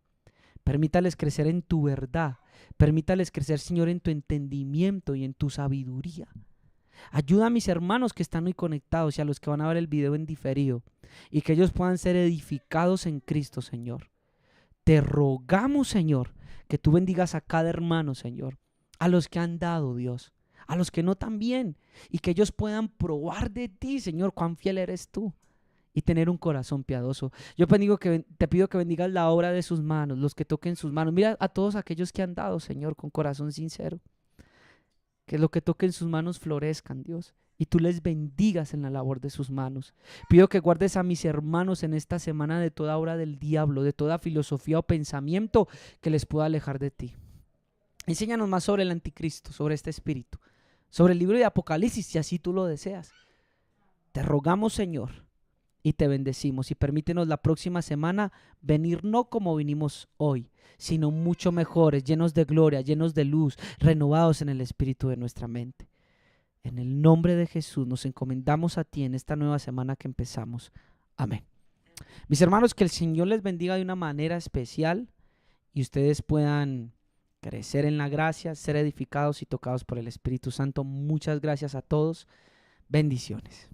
Permítales crecer en tu verdad, permítales crecer, Señor, en tu entendimiento y en tu sabiduría. Ayuda a mis hermanos que están hoy conectados y a los que van a ver el video en diferido, y que ellos puedan ser edificados en Cristo, Señor. Te rogamos, Señor, que tú bendigas a cada hermano, Señor, a los que han dado, Dios, a los que no también, y que ellos puedan probar de ti, Señor, cuán fiel eres tú, y tener un corazón piadoso. Yo te pido que bendigas la obra de sus manos, los que toquen sus manos. Mira a todos aquellos que han dado, Señor, con corazón sincero. Que lo que toquen sus manos florezcan, Dios, y tú les bendigas en la labor de sus manos. Pido que guardes a mis hermanos en esta semana de toda obra del diablo, de toda filosofía o pensamiento que les pueda alejar de ti. Enséñanos más sobre el anticristo, sobre este espíritu, sobre el libro de Apocalipsis, si así tú lo deseas. Te rogamos, Señor, y te bendecimos, y permítenos la próxima semana venir no como vinimos hoy, sino mucho mejores, llenos de gloria, llenos de luz, renovados en el espíritu de nuestra mente. En el nombre de Jesús nos encomendamos a ti en esta nueva semana que empezamos. Amén. Mis hermanos, que el Señor les bendiga de una manera especial y ustedes puedan crecer en la gracia, ser edificados y tocados por el Espíritu Santo. Muchas gracias a todos. Bendiciones.